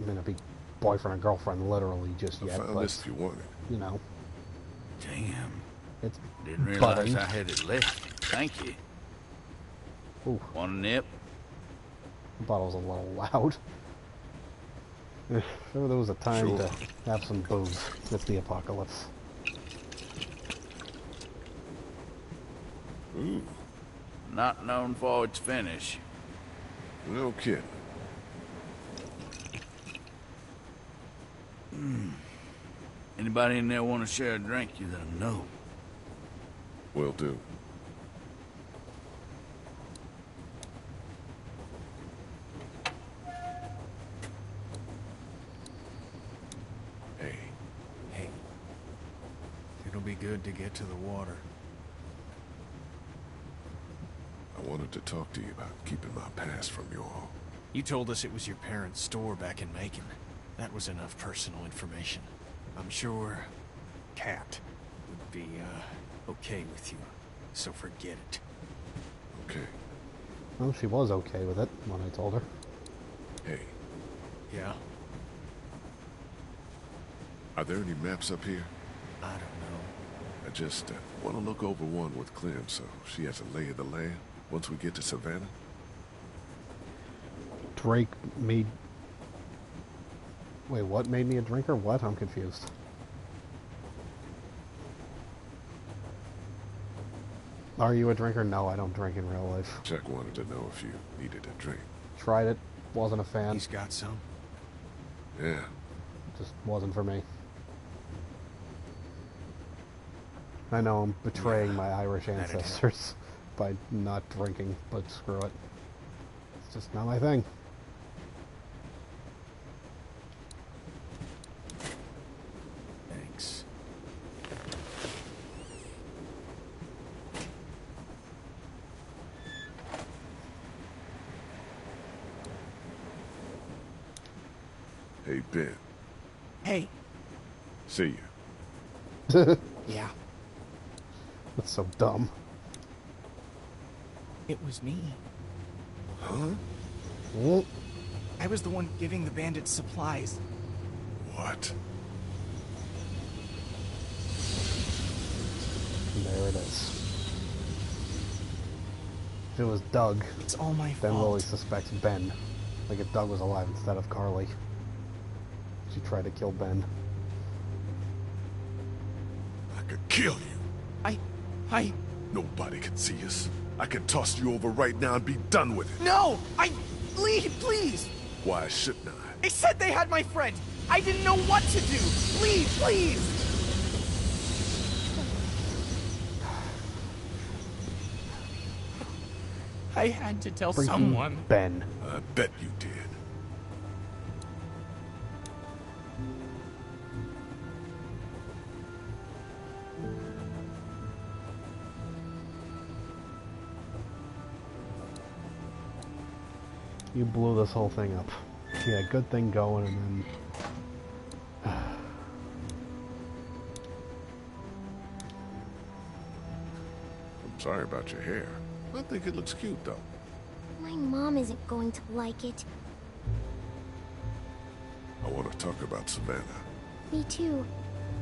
mean to be boyfriend and girlfriend literally just yet, found but this if you want it. You know, Damn. it's Didn't realize budding. I had it left. Thank you. Ooh. Want a nip? The bottle's a little loud. If ever there was a time Sure. to have some booze, it's the apocalypse. Ooh, Not known for its finish. no kidding. Anybody in there want to share a drink? You let them know. Will do. Hey, Hey, it'll be good to get to the water. I wanted to talk to you about keeping my past from you all. You told us it was your parents' store back in Macon. That was enough personal information. I'm sure Kat would be, okay with you. So forget it. Okay. Well, she was okay with it when I told her. Hey, Yeah? are there any maps up here? I don't know. I just want to look over one with Clem so she has a lay of the land once we get to Savannah. Drake made... Wait, what made me a drinker? What? I'm confused. Are you a drinker? No, I don't drink in real life. Chuck wanted to know if you needed a drink. Tried it, wasn't a fan. He's got some. Yeah. Just wasn't for me. I know I'm betraying my Irish that'd help. ancestors by not drinking, but screw it. It's just not my thing. Thanks. Hey, Ben. Hey. See you. Yeah. That's so dumb. It was me. Huh? What? I was the one giving the bandits supplies. What? There it is. If it was Doug, it's all my then fault. Lily suspects Ben. Like if Doug was alive instead of Carly. She tried to kill Ben. I could kill you. Nobody can see us. I can toss you over right now and be done with it. No! Leave, please! Why shouldn't I? They said they had my friend! I didn't know what to do! Leave, please! I had to tell Freaking someone. Ben. I bet you did. You blew this whole thing up. Yeah, good thing going, and then... I'm sorry about your hair. I think it looks cute, though. My mom isn't going to like it. I want to talk about Savannah. Me too.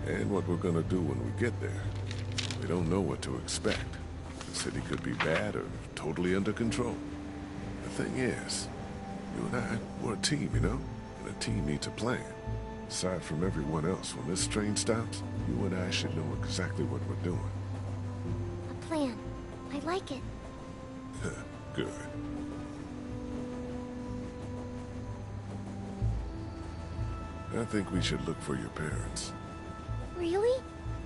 And what we're gonna do when we get there. We don't know what to expect. The city could be bad or totally under control. The thing is, you and I, we're a team, you know? And a team needs a plan. Aside from everyone else, when this train stops, you and I should know exactly what we're doing. A plan. I like it. Good. I think we should look for your parents. Really?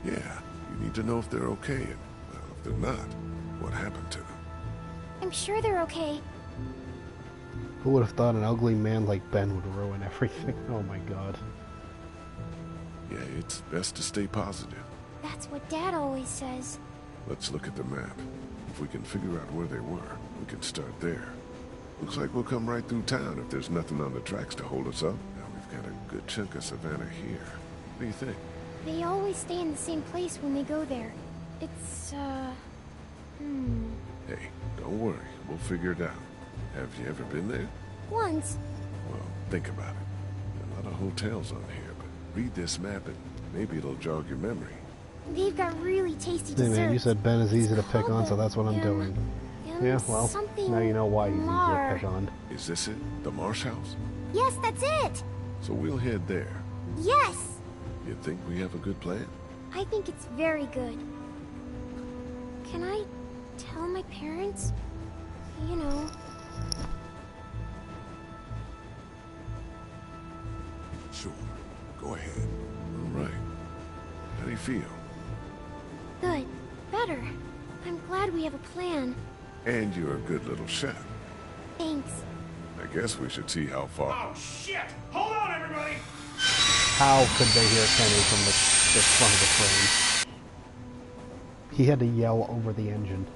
Yeah, you need to know if they're okay, and, well, if they're not, what happened to them. I'm sure they're okay. Who would have thought an ugly man like Ben would ruin everything? Oh my god. Yeah, it's best to stay positive. That's what Dad always says. Let's look at the map. If we can figure out where they were, we can start there. Looks like we'll come right through town if there's nothing on the tracks to hold us up. Now we've got a good chunk of Savannah here. What do you think? They always stay in the same place when they go there. It's, Hey, don't worry. We'll figure it out. Have you ever been there? Once. Well, think about it. There are a lot of hotels on here, but read this map and maybe it'll jog your memory. They've got really tasty Hey desserts. man, you said Ben is easy to pick on, so that's what I'm doing. Yeah, well, now you know why he's easy to pick on. Is this it? The Marsh House? Yes, that's it! So we'll head there. Yes! You think we have a good plan? I think it's very good. Can I tell my parents? You know. Sure. Go ahead. All right. How do you feel? Good. Better. I'm glad we have a plan. And you're a good little chef. Thanks. I guess we should see how far. Oh, shit! Hold on, everybody! How could they hear Kenny from the front of the train? He had to yell over the engine.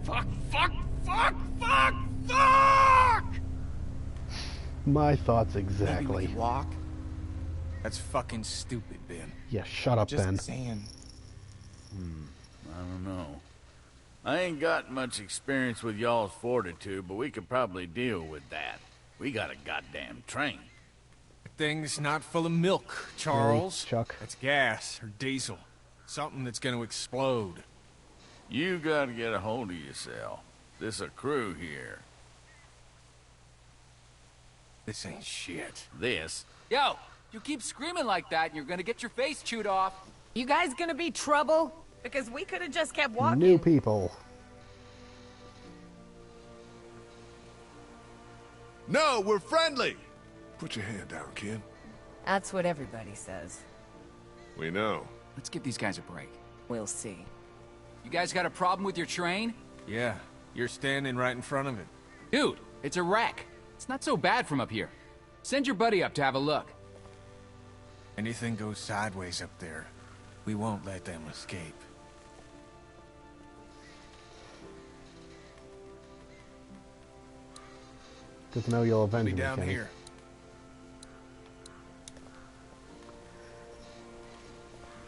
Fuck! My thoughts Maybe exactly. we could walk? That's fucking stupid, Ben. Yeah, shut up, Just Ben. saying. I don't know. I ain't got much experience with y'all's fortitude, but we could probably deal with that. We got a goddamn train. The thing's not full of milk, Charles. Hey, Chuck. It's gas or diesel. Something that's gonna explode. You gotta get a hold of yourself. This a crew here. This ain't shit. This? Yo, you keep screaming like that and you're gonna get your face chewed off. You guys gonna be trouble? Because we could have just kept walking. New people. No, we're friendly! Put your hand down, kid. That's what everybody says. We know. Let's give these guys a break. We'll see. You guys got a problem with your train? Yeah, you're standing right in front of it. Dude, it's a wreck. It's not so bad from up here. Send your buddy up to have a look. Anything goes sideways up there, we won't let them escape. Good to know you'll avenge Be me, down Kenny. here.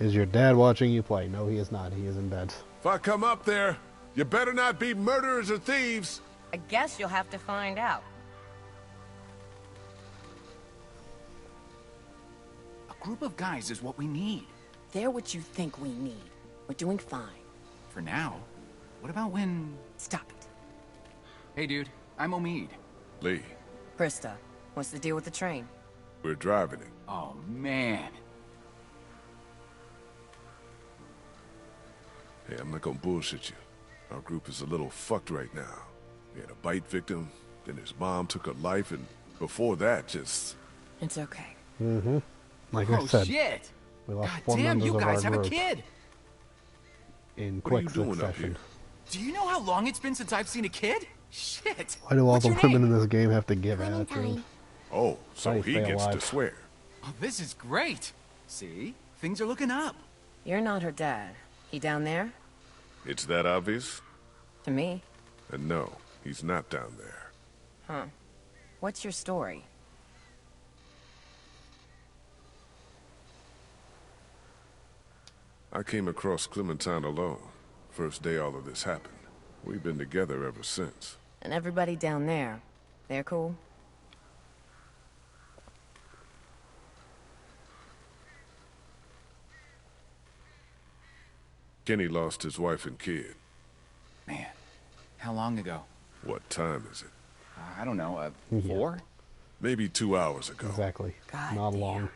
Is your dad watching you play? No, he is not. He is in bed. If I come up there, you better not be murderers or thieves. I guess you'll have to find out. A group of guys is what we need. They're what you think we need. We're doing fine. For now. What about when... Stop it. Hey, dude. I'm Omid. Lee, Krista, what's the deal with the train? we're driving it. Oh, man. Hey, I'm not gonna bullshit you. Our group is a little fucked right now. We had a bite victim, then his mom took her life, and before that, just... It's okay. Mm-hmm. Like I said, shit! we lost God 4 damn, members you of guys our have a group kid! in What are quick you doing up succession. here? Do you know how long it's been since I've seen a kid? Shit! Why do all What's the your women name? in this game have to give attitude? Clementine. Oh, so Try to he stay gets to alive. swear. Oh, this is great. See? Things are looking up. You're not her dad. He down there? It's that obvious? To me. And no, he's not down there. Huh. What's your story? I came across Clementine alone. First day all of this happened. We've been together ever since. And everybody down there, they're cool? Kenny lost his wife and kid. Man, how long ago? What time is it? I don't know, Yeah. 4? Maybe 2 hours ago. Exactly. God Not damn. long.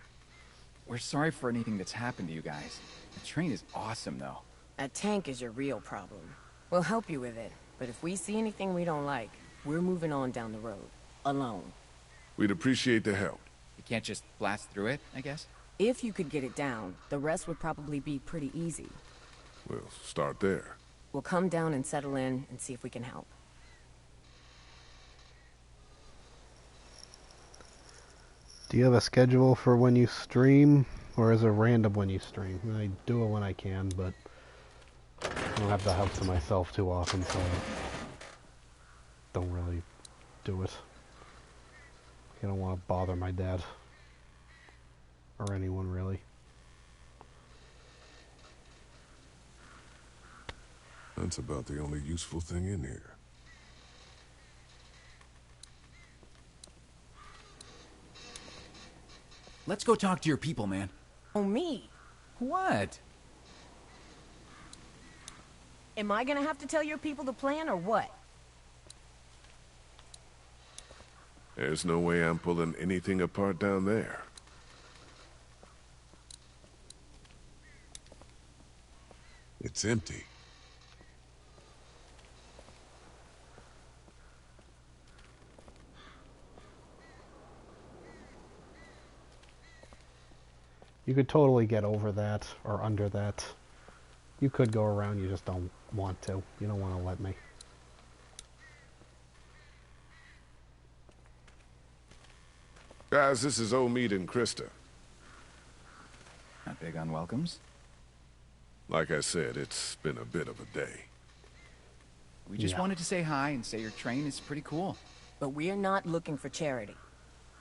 We're sorry for anything that's happened to you guys. The train is awesome, though. That tank is your real problem. We'll help you with it, but if we see anything we don't like, we're moving on down the road. Alone. We'd appreciate the help. You can't just blast through it, I guess? If you could get it down, the rest would probably be pretty easy. We'll start there. We'll come down and settle in and see if we can help. Do you have a schedule for when you stream, or is it random when you stream? I do it when I can, but I don't have the house to myself too often, so I don't really do it. I don't want to bother my dad. Or anyone, really. That's about the only useful thing in here. Let's go talk to your people, man. Oh, me? What? Am I gonna have to tell your people the plan or what? There's no way I'm pulling anything apart down there. It's empty. You could totally get over that, or under that. You could go around, you just don't want to. You don't want to let me. Guys, this is Omid and Krista. Not big on welcomes. Like I said, it's been a bit of a day. We just Yeah. wanted to say hi and say your train is pretty cool. But we're not looking for charity.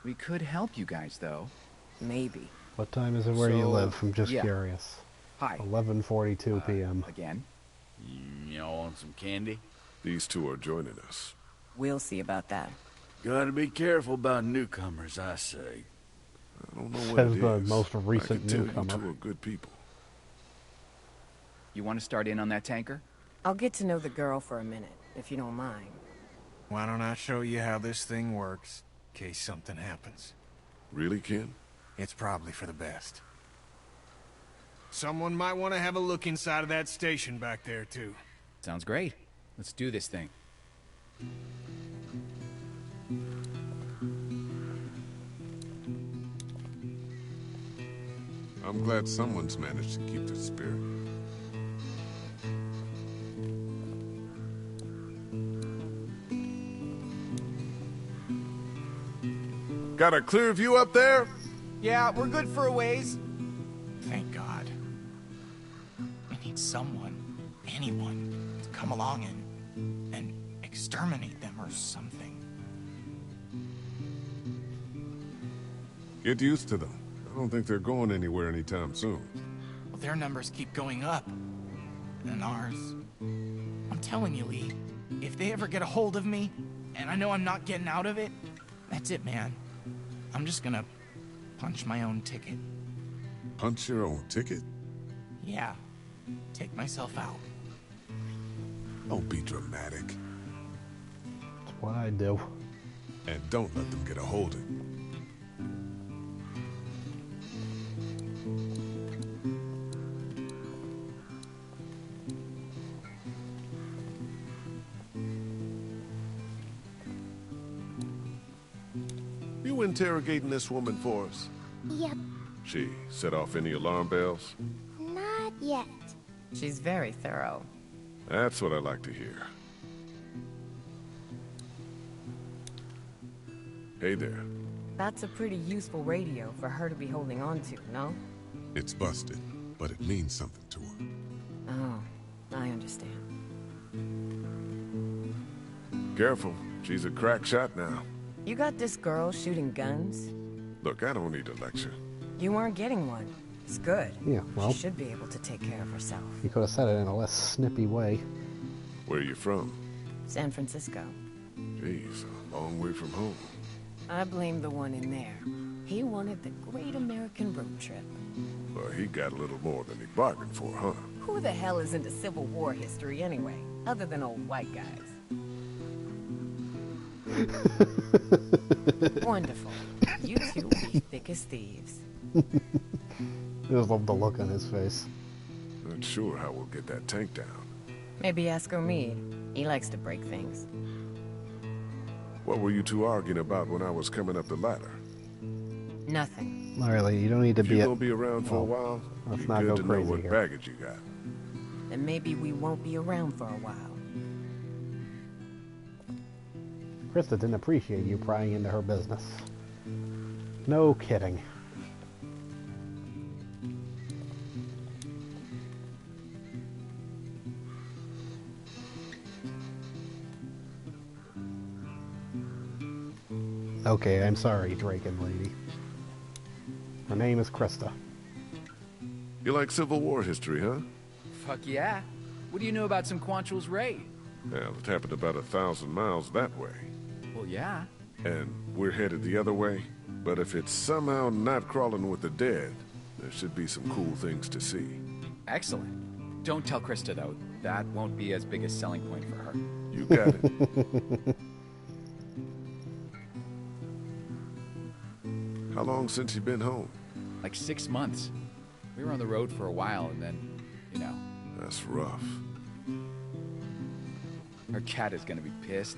We could help you guys, though. Maybe. What time is it where you So, live? I'm just yeah. curious. Hi. 11:42 p.m. Again? Y'all want some candy? These two are joining us. We'll see about that. Gotta be careful about newcomers, I say. I don't know what Says it the is. most I recent can tell newcomer. you two are good people. You want to start in on that tanker? I'll get to know the girl for a minute, if you don't mind. Why don't I show you how this thing works, in case something happens? Really, Ken? It's probably for the best. Someone might want to have a look inside of that station back there, too. Sounds great. Let's do this thing. I'm glad someone's managed to keep the spirit. Got a clear view up there? Yeah, we're good for a ways. Thank God. We need someone, anyone, to come along and exterminate them or something. Get used to them. I don't think they're going anywhere anytime soon. Well, their numbers keep going up. And ours. I'm telling you, Lee, if they ever get a hold of me, and I know I'm not getting out of it, that's it, man. I'm just gonna punch my own ticket. Punch your own ticket? Yeah. Take myself out. Don't be dramatic. That's what I do. And don't let them get a hold of you. You interrogating this woman for us? Yep, She set off any alarm bells? not yet. She's very thorough. That's what I like to hear. Hey there. That's a pretty useful radio for her to be holding on to, no? It's busted, but it means something to her. Oh, I understand. Careful, she's a crack shot now. You got this girl shooting guns? Look, I don't need a lecture. You weren't getting one. It's good. Yeah, well. She should be able to take care of herself. You could have said it in a less snippy way. Where are you from? San Francisco. Jeez, a long way from home. I blame the one in there. He wanted the great American road trip. Well, he got a little more than he bargained for, huh? Who the hell is into Civil War history anyway, other than old white guys? Wonderful. You two will be thick as thieves. I just love the look on his face. Not sure how we'll get that tank down. Maybe ask Omid. He likes to break things. What were you two arguing about when I was coming up the ladder? Nothing. Riley, you don't need to If be. you're gonna be around for a while, let's be not good go to know crazy what here. baggage you got. Then maybe we won't be around for a while. Krista didn't appreciate you prying into her business. No kidding. Okay, I'm sorry, Draken lady. Her name is Krista. You like Civil War history, huh? Fuck yeah. What do you know about some Quantrill's raid? Well, it happened about 1,000 miles that way. Well, yeah. And we're headed the other way. But if it's somehow not crawling with the dead, there should be some cool things to see. Excellent. Don't tell Krista, though. That won't be as big a selling point for her. You got it. How long since you been home? Like 6 months. We were on the road for a while, and then, you know. That's rough. Her cat is gonna be pissed.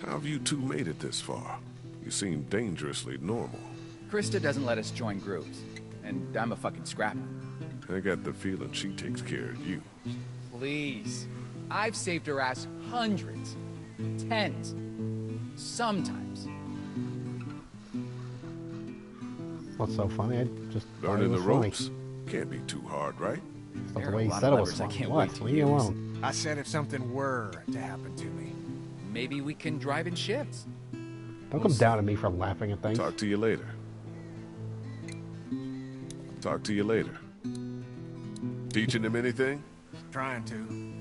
How have you two made it this far? You seem dangerously normal. Krista doesn't let us join groups, and I'm a fucking scrapper. I got the feeling she takes care of you. Please. I've saved her ass hundreds. Tens. Sometimes. What's so funny? I just thought it Learning was the funny. ropes can't be too hard, right? That's There the are way a he lot said of it was levers I funny. can't What? wait to Leave me use. alone. I said if something were to happen to me. Maybe we can drive in shifts. Don't come down at me for laughing at things. Talk to you later. Talk to you later. Teaching him anything? Trying to.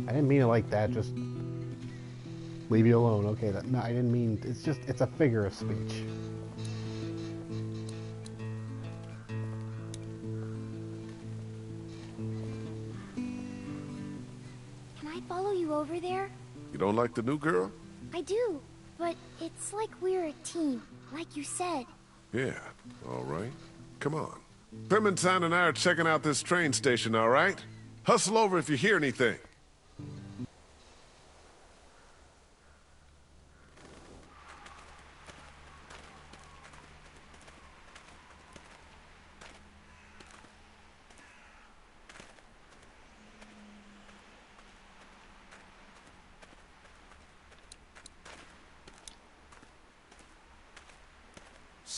I didn't mean it like that. Just leave you alone. Okay, that no, I didn't mean. It's a figure of speech. Can I follow you over there? You don't like the new girl? I do, but it's like we're a team, like you said. Yeah, all right. Come on. Clementine and I are checking out this train station, all right? Hustle over if you hear anything.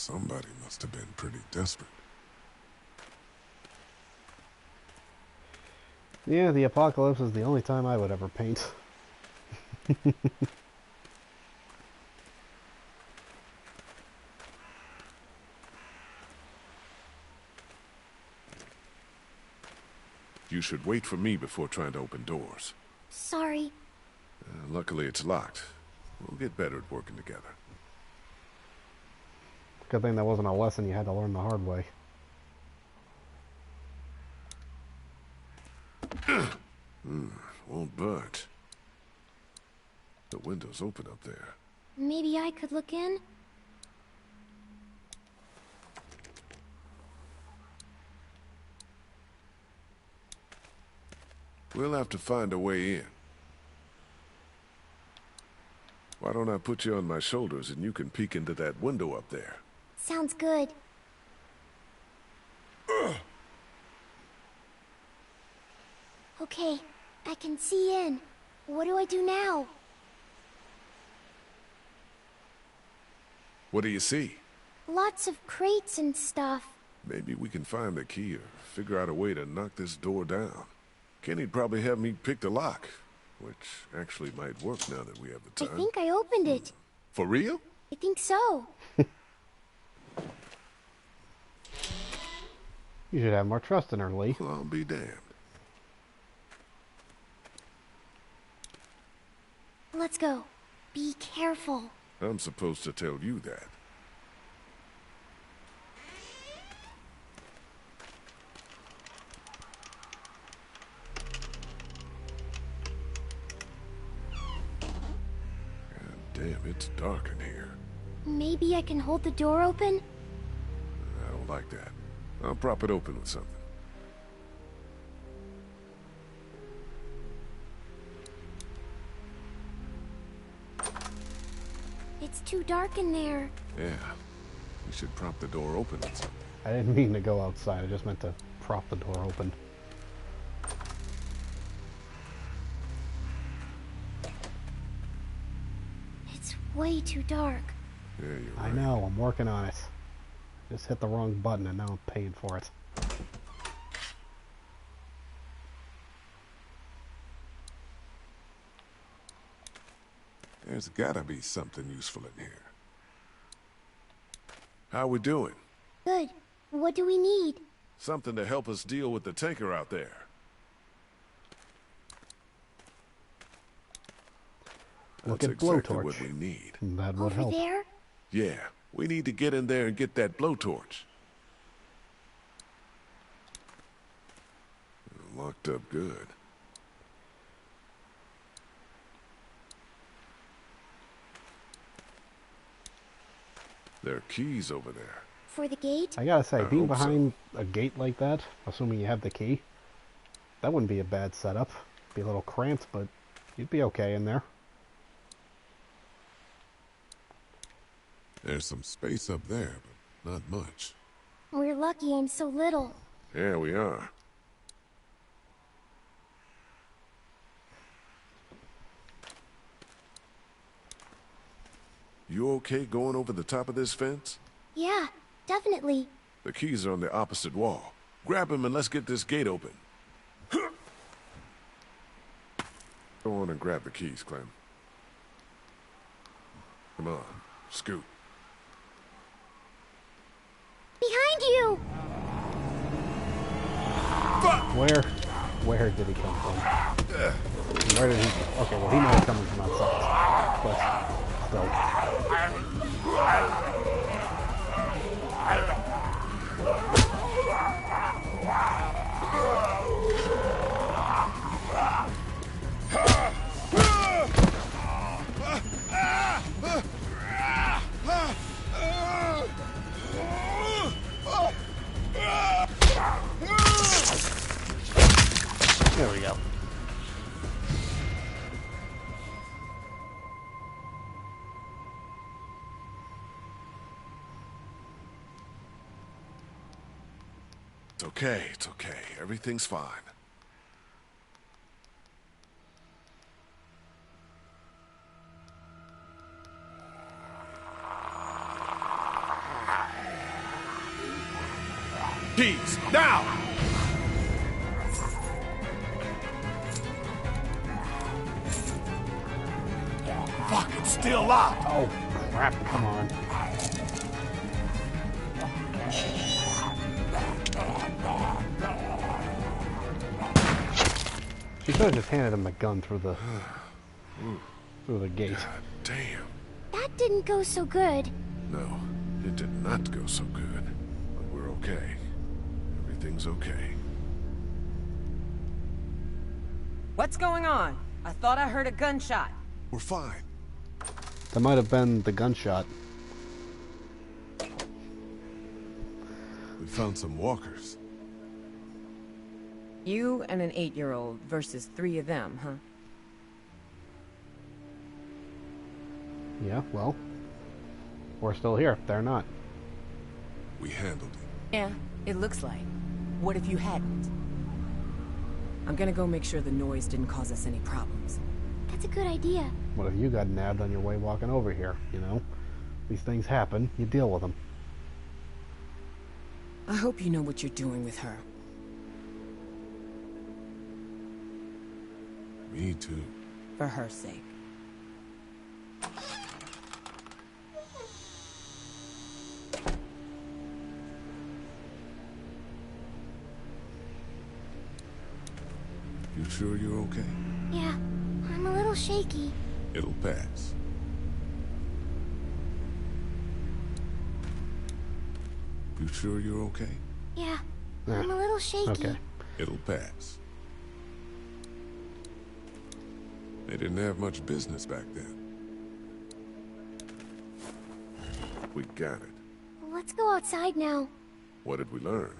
Somebody must have been pretty desperate. Yeah, the apocalypse is the only time I would ever paint. You should wait for me before trying to open doors. Sorry. Luckily it's locked. We'll get better at working together. Good thing that wasn't a lesson you had to learn the hard way. Won't budge. The window's open up there. Maybe I could look in? We'll have to find a way in. Why don't I put you on my shoulders and you can peek into that window up there? Sounds good. Okay, I can see in. What do I do now? What do you see? Lots of crates and stuff. Maybe we can find the key or figure out a way to knock this door down. Kenny'd probably have me pick the lock, which actually might work now that we have the time. I think I opened it. For real? I think so. You should have more trust in her, Lee. Well, I'll be damned. Let's go. Be careful. I'm supposed to tell you that. Damn, it's dark in here. Maybe I can hold the door open? I don't like that. I'll prop it open with something. It's too dark in there. Yeah, we should prop the door open with something. I didn't mean to go outside, I just meant to prop the door open. It's way too dark. Yeah, you're I right. know, I'm working on it. Just hit the wrong button and now I'm paying for it. There's gotta be something useful in here. How we doing? Good. What do we need? Something to help us deal with the tanker out there. Look That's at Blowtorch. exactly what we need. That would Over help. there? Yeah, we need to get in there and get that blowtorch. Locked up good. There are keys over there. For the gate? I gotta say, I being hope so. behind a gate like that, assuming you have the key, that wouldn't be a bad setup. Be a little cramped, but you'd be okay in there. There's some space up there, but not much. We're lucky I'm so little. Yeah, we are. You okay going over the top of this fence? Yeah, definitely. The keys are on the opposite wall. Grab them and let's get this gate open. Go on and grab the keys, Clem. Come on, scoot. Behind you! Where did he come from? Where did he... Okay, well, he might have come from outside. But still. There we go. It's okay, it's okay. Everything's fine. keys, now! Fuck, it's still locked! Oh, crap, come on. She could have just handed him the gun through the gate. God damn. That didn't go so good. No, it did not go so good. But we're okay. Everything's okay. What's going on? I thought I heard a gunshot. We're fine. That might have been the gunshot. We found some walkers. You and an 8-year-old versus 3 of them, huh? Yeah, well, we're still here. They're not. We handled it. Yeah, it looks like. What if you hadn't? I'm gonna go make sure the noise didn't cause us any problems. That's a good idea. What if you got nabbed on your way walking over here, you know? These things happen, you deal with them. I hope you know what you're doing with her. Me too. For her sake. You sure you're okay? Yeah, I'm a little shaky. It'll pass. You sure you're okay? Yeah, I'm a little shaky. Okay. It'll pass. They didn't have much business back then. We got it. Let's go outside now. What did we learn?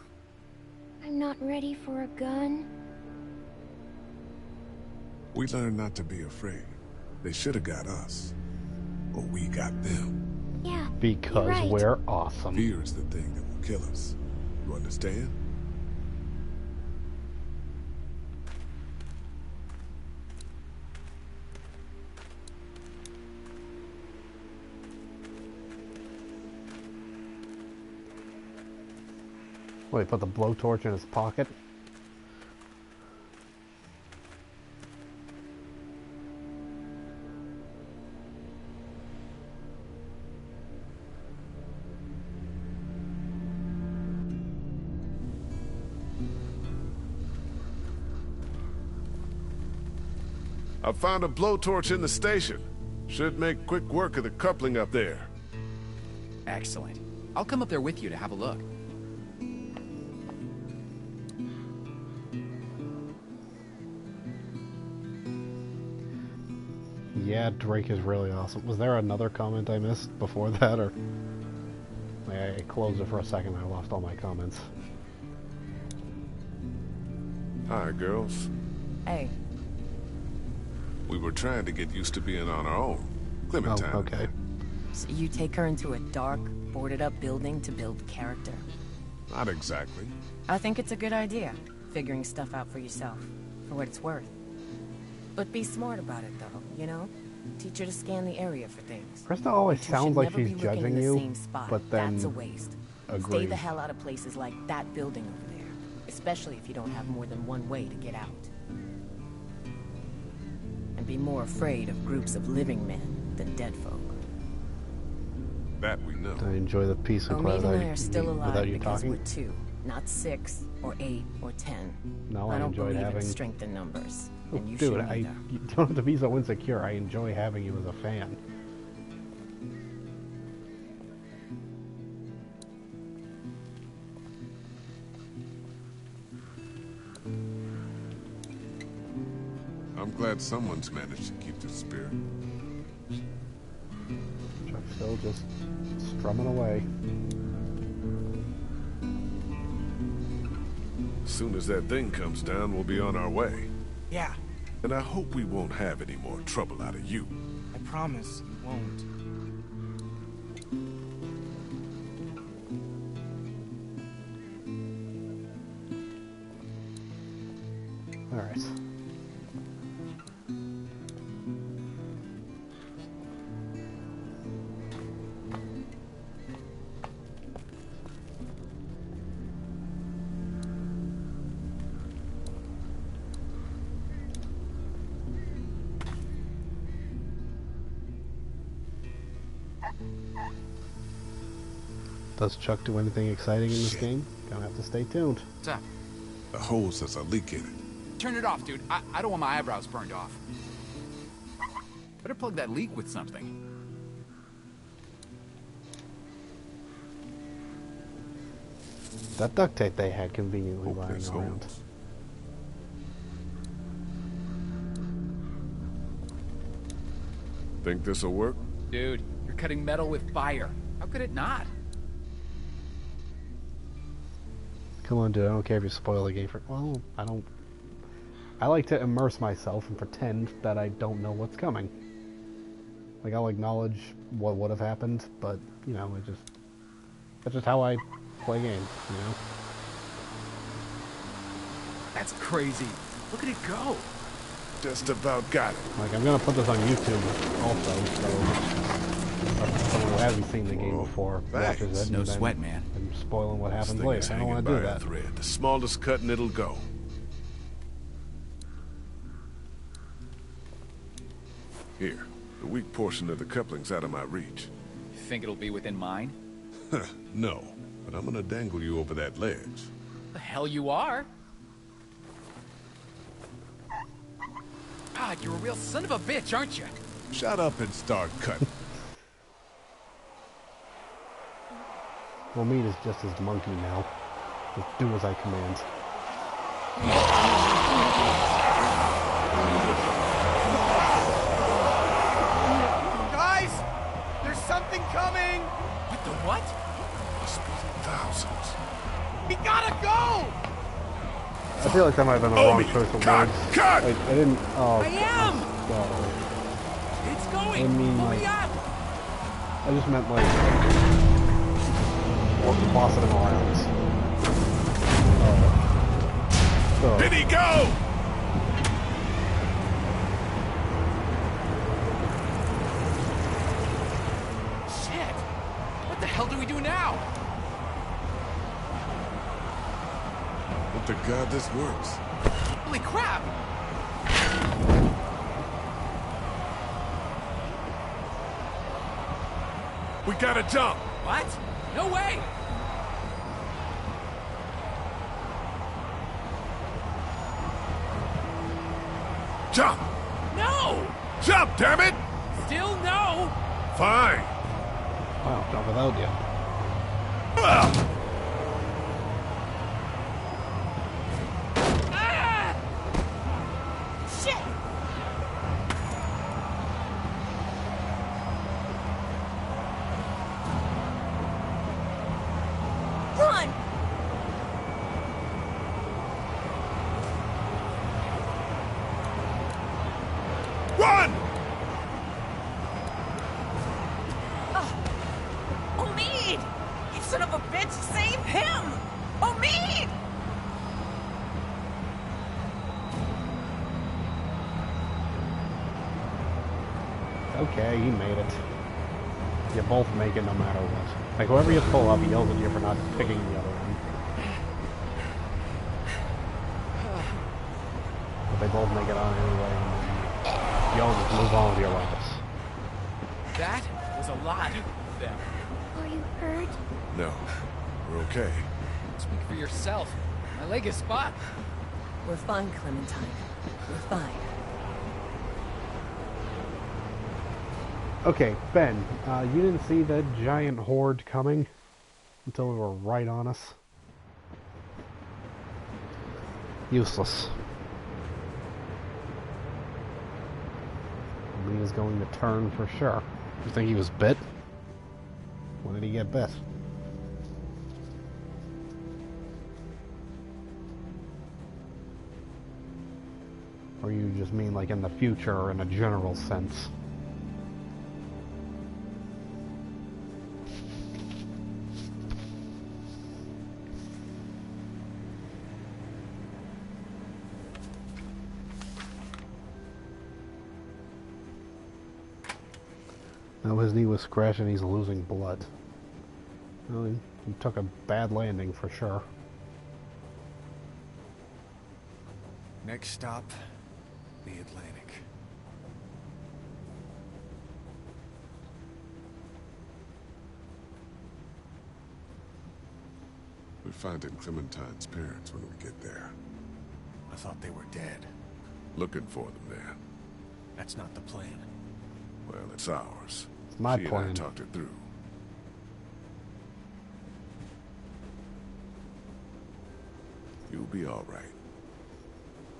I'm not ready for a gun. We learned not to be afraid. They should have got us. But we got them. Yeah, because you're right. we're awesome. Fear is the thing that will kill us. You understand? Well, he put the blowtorch in his pocket. I found a blowtorch in the station. Should make quick work of the coupling up there. Excellent. I'll come up there with you to have a look. Yeah, Drake is really awesome. Was there another comment I missed before that, or... I closed it for a second, I lost all my comments. Hi, girls. Hey. We were trying to get used to being on our own. Clementine. Oh, okay. So you take her into a dark, boarded-up building to build character? Not exactly. I think it's a good idea, figuring stuff out for yourself, for what it's worth. But be smart about it, though, you know? Teach her to scan the area for things. Krista always You sounds should like never she's be looking judging in the you, same spot. but then That's a waste. Stay agrees. the hell out of places like that building over there, especially if you don't have more than one way to get out. And be more afraid of groups of living men than dead folk. That we know. I enjoy the peace and Omid quiet and I are still alive without you because talking. we're 2, not 6 or 8 or 10. No, I don't enjoyed believe having... in strength in numbers, Oh, and you dude, shouldn't either. you don't have to be so insecure. I enjoy having you as a fan. I'm glad someone's managed to keep the spirit. Chuck's still just strumming away. As soon as that thing comes down, we'll be on our way. Yeah, And I hope we won't have any more trouble out of you. I promise you won't. Alright. Does Chuck do anything exciting in this game? Gonna have to stay tuned. What's up? The hose has a leak in it. Turn it off, dude. I don't want my eyebrows burned off. Better plug that leak with something. That duct tape they had conveniently lying around. Think this'll work? Dude, you're cutting metal with fire. How could it not? Come on, dude. I don't care if you spoil the game for... Well, I don't... I like to immerse myself and pretend that I don't know what's coming. Like, I'll acknowledge what would have happened, but, you know, that's just how I play games, you know? That's crazy. Look at it go. Just about got it. Like, I'm gonna put this on YouTube also, so someone who hasn't seen the game before watches it. No sweat, man. I'm spoiling what happens later. I don't want to do that. Thread. The smallest cut and it'll go. Here, the weak portion of the coupling's out of my reach. You think it'll be within mine? No, but I'm gonna dangle you over that ledge. The hell you are? God, you're a real son of a bitch, aren't you? Shut up and start cutting. Well, meat is just as monkey now. Just do as I command. Guys! There's something coming! What the what? Must be thousands. We gotta go! I feel like that might have been the wrong choice of words. Cut! Like, I didn't... Oh, I am! It's going! I mean, Pull like... me up! I just meant, like... bossing him around. So. Did he go? Shit! What the hell do we do now? Hope to God this works. Holy crap! We gotta jump! What? No way! Jump! No! Jump, damn it! Still no! Fine. Wow, jump without you. Ah! Shit! Run! Run! Omid! You son of a bitch, save him! Omid! Okay, he made it. You both make it no matter what. Like, whoever you pull up, he yells at you for not picking the other one. But they both make it on anyway, and you all just move on with your lives. That was a lot of them. Are you hurt? No, we're okay. Speak for yourself. My leg is spot. We're fine, Clementine. We're fine. Okay, Ben, you didn't see that giant horde coming until they were right on us? Useless. Lena's going to turn for sure. You think he was bit? When did he get bit? Or you just mean like in the future or in a general sense? Now his knee was scratched and he's losing blood. Well, he took a bad landing for sure. Next stop, the Atlantic. finding Clementine's parents when we get there. I thought they were dead. Looking for them there. That's not the plan. Well, it's ours. It's my She plan. and I talked it through. You'll be all right.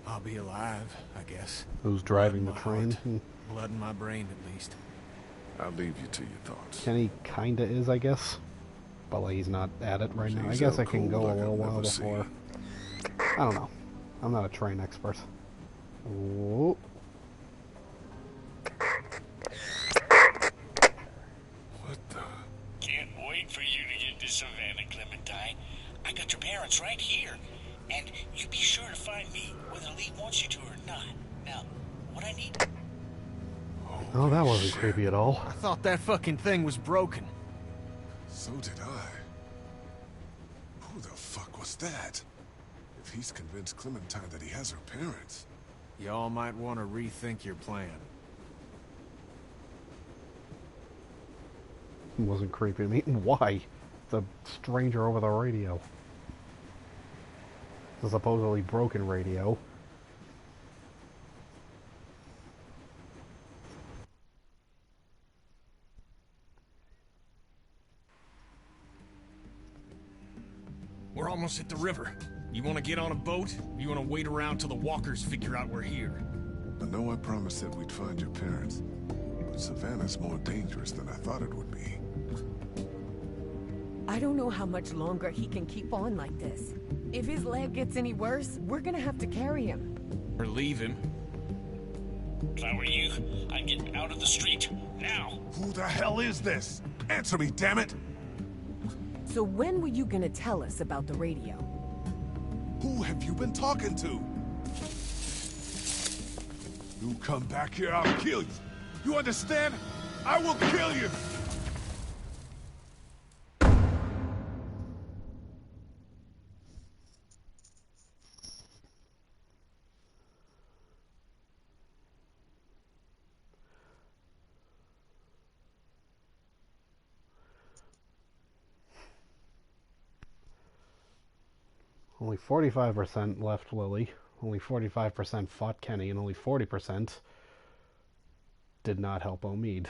I'll be alive, I guess. Who's driving the Blood in train? my heart. Blood in my brain, at least. I'll leave you to your thoughts. Kenny kinda is, I guess. But like, he's not at it right now. I She's guess out I can cold go a like little I've while never before. seen. I don't know. I'm not a train expert. Whoa. What the? Can't wait for you to get to Savannah, Clementine. I got your parents right here. And you be sure to find me, whether Lee wants you to or not. Now, what I need... Oh, that wasn't creepy at all. I thought that fucking thing was broken. So did I. Who the fuck was that? If he's convinced Clementine that he has her parents... Y'all might want to rethink your plan. It wasn't creepy to me. Why? The stranger over the radio. The supposedly broken radio. We're almost at the river. You want to get on a boat? Or you want to wait around till the walkers figure out we're here? I know I promised that we'd find your parents. But Savannah's more dangerous than I thought it would be. I don't know how much longer he can keep on like this. If his leg gets any worse, we're gonna have to carry him. Or leave him. If I were you, I'd get out of the street, now. Who the hell is this? Answer me, damn it! So when were you gonna tell us about the radio? Who have you been talking to? You come back here, I'll kill you. You understand? I will kill you! Only 45% left Lily. Only 45% fought Kenny, and only 40% did not help Omid.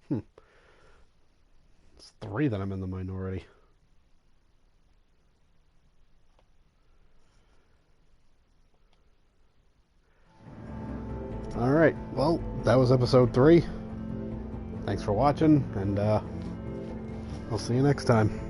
It's 3 that I'm in the minority. Alright, well, that was episode 3. Thanks for watching, and I'll see you next time.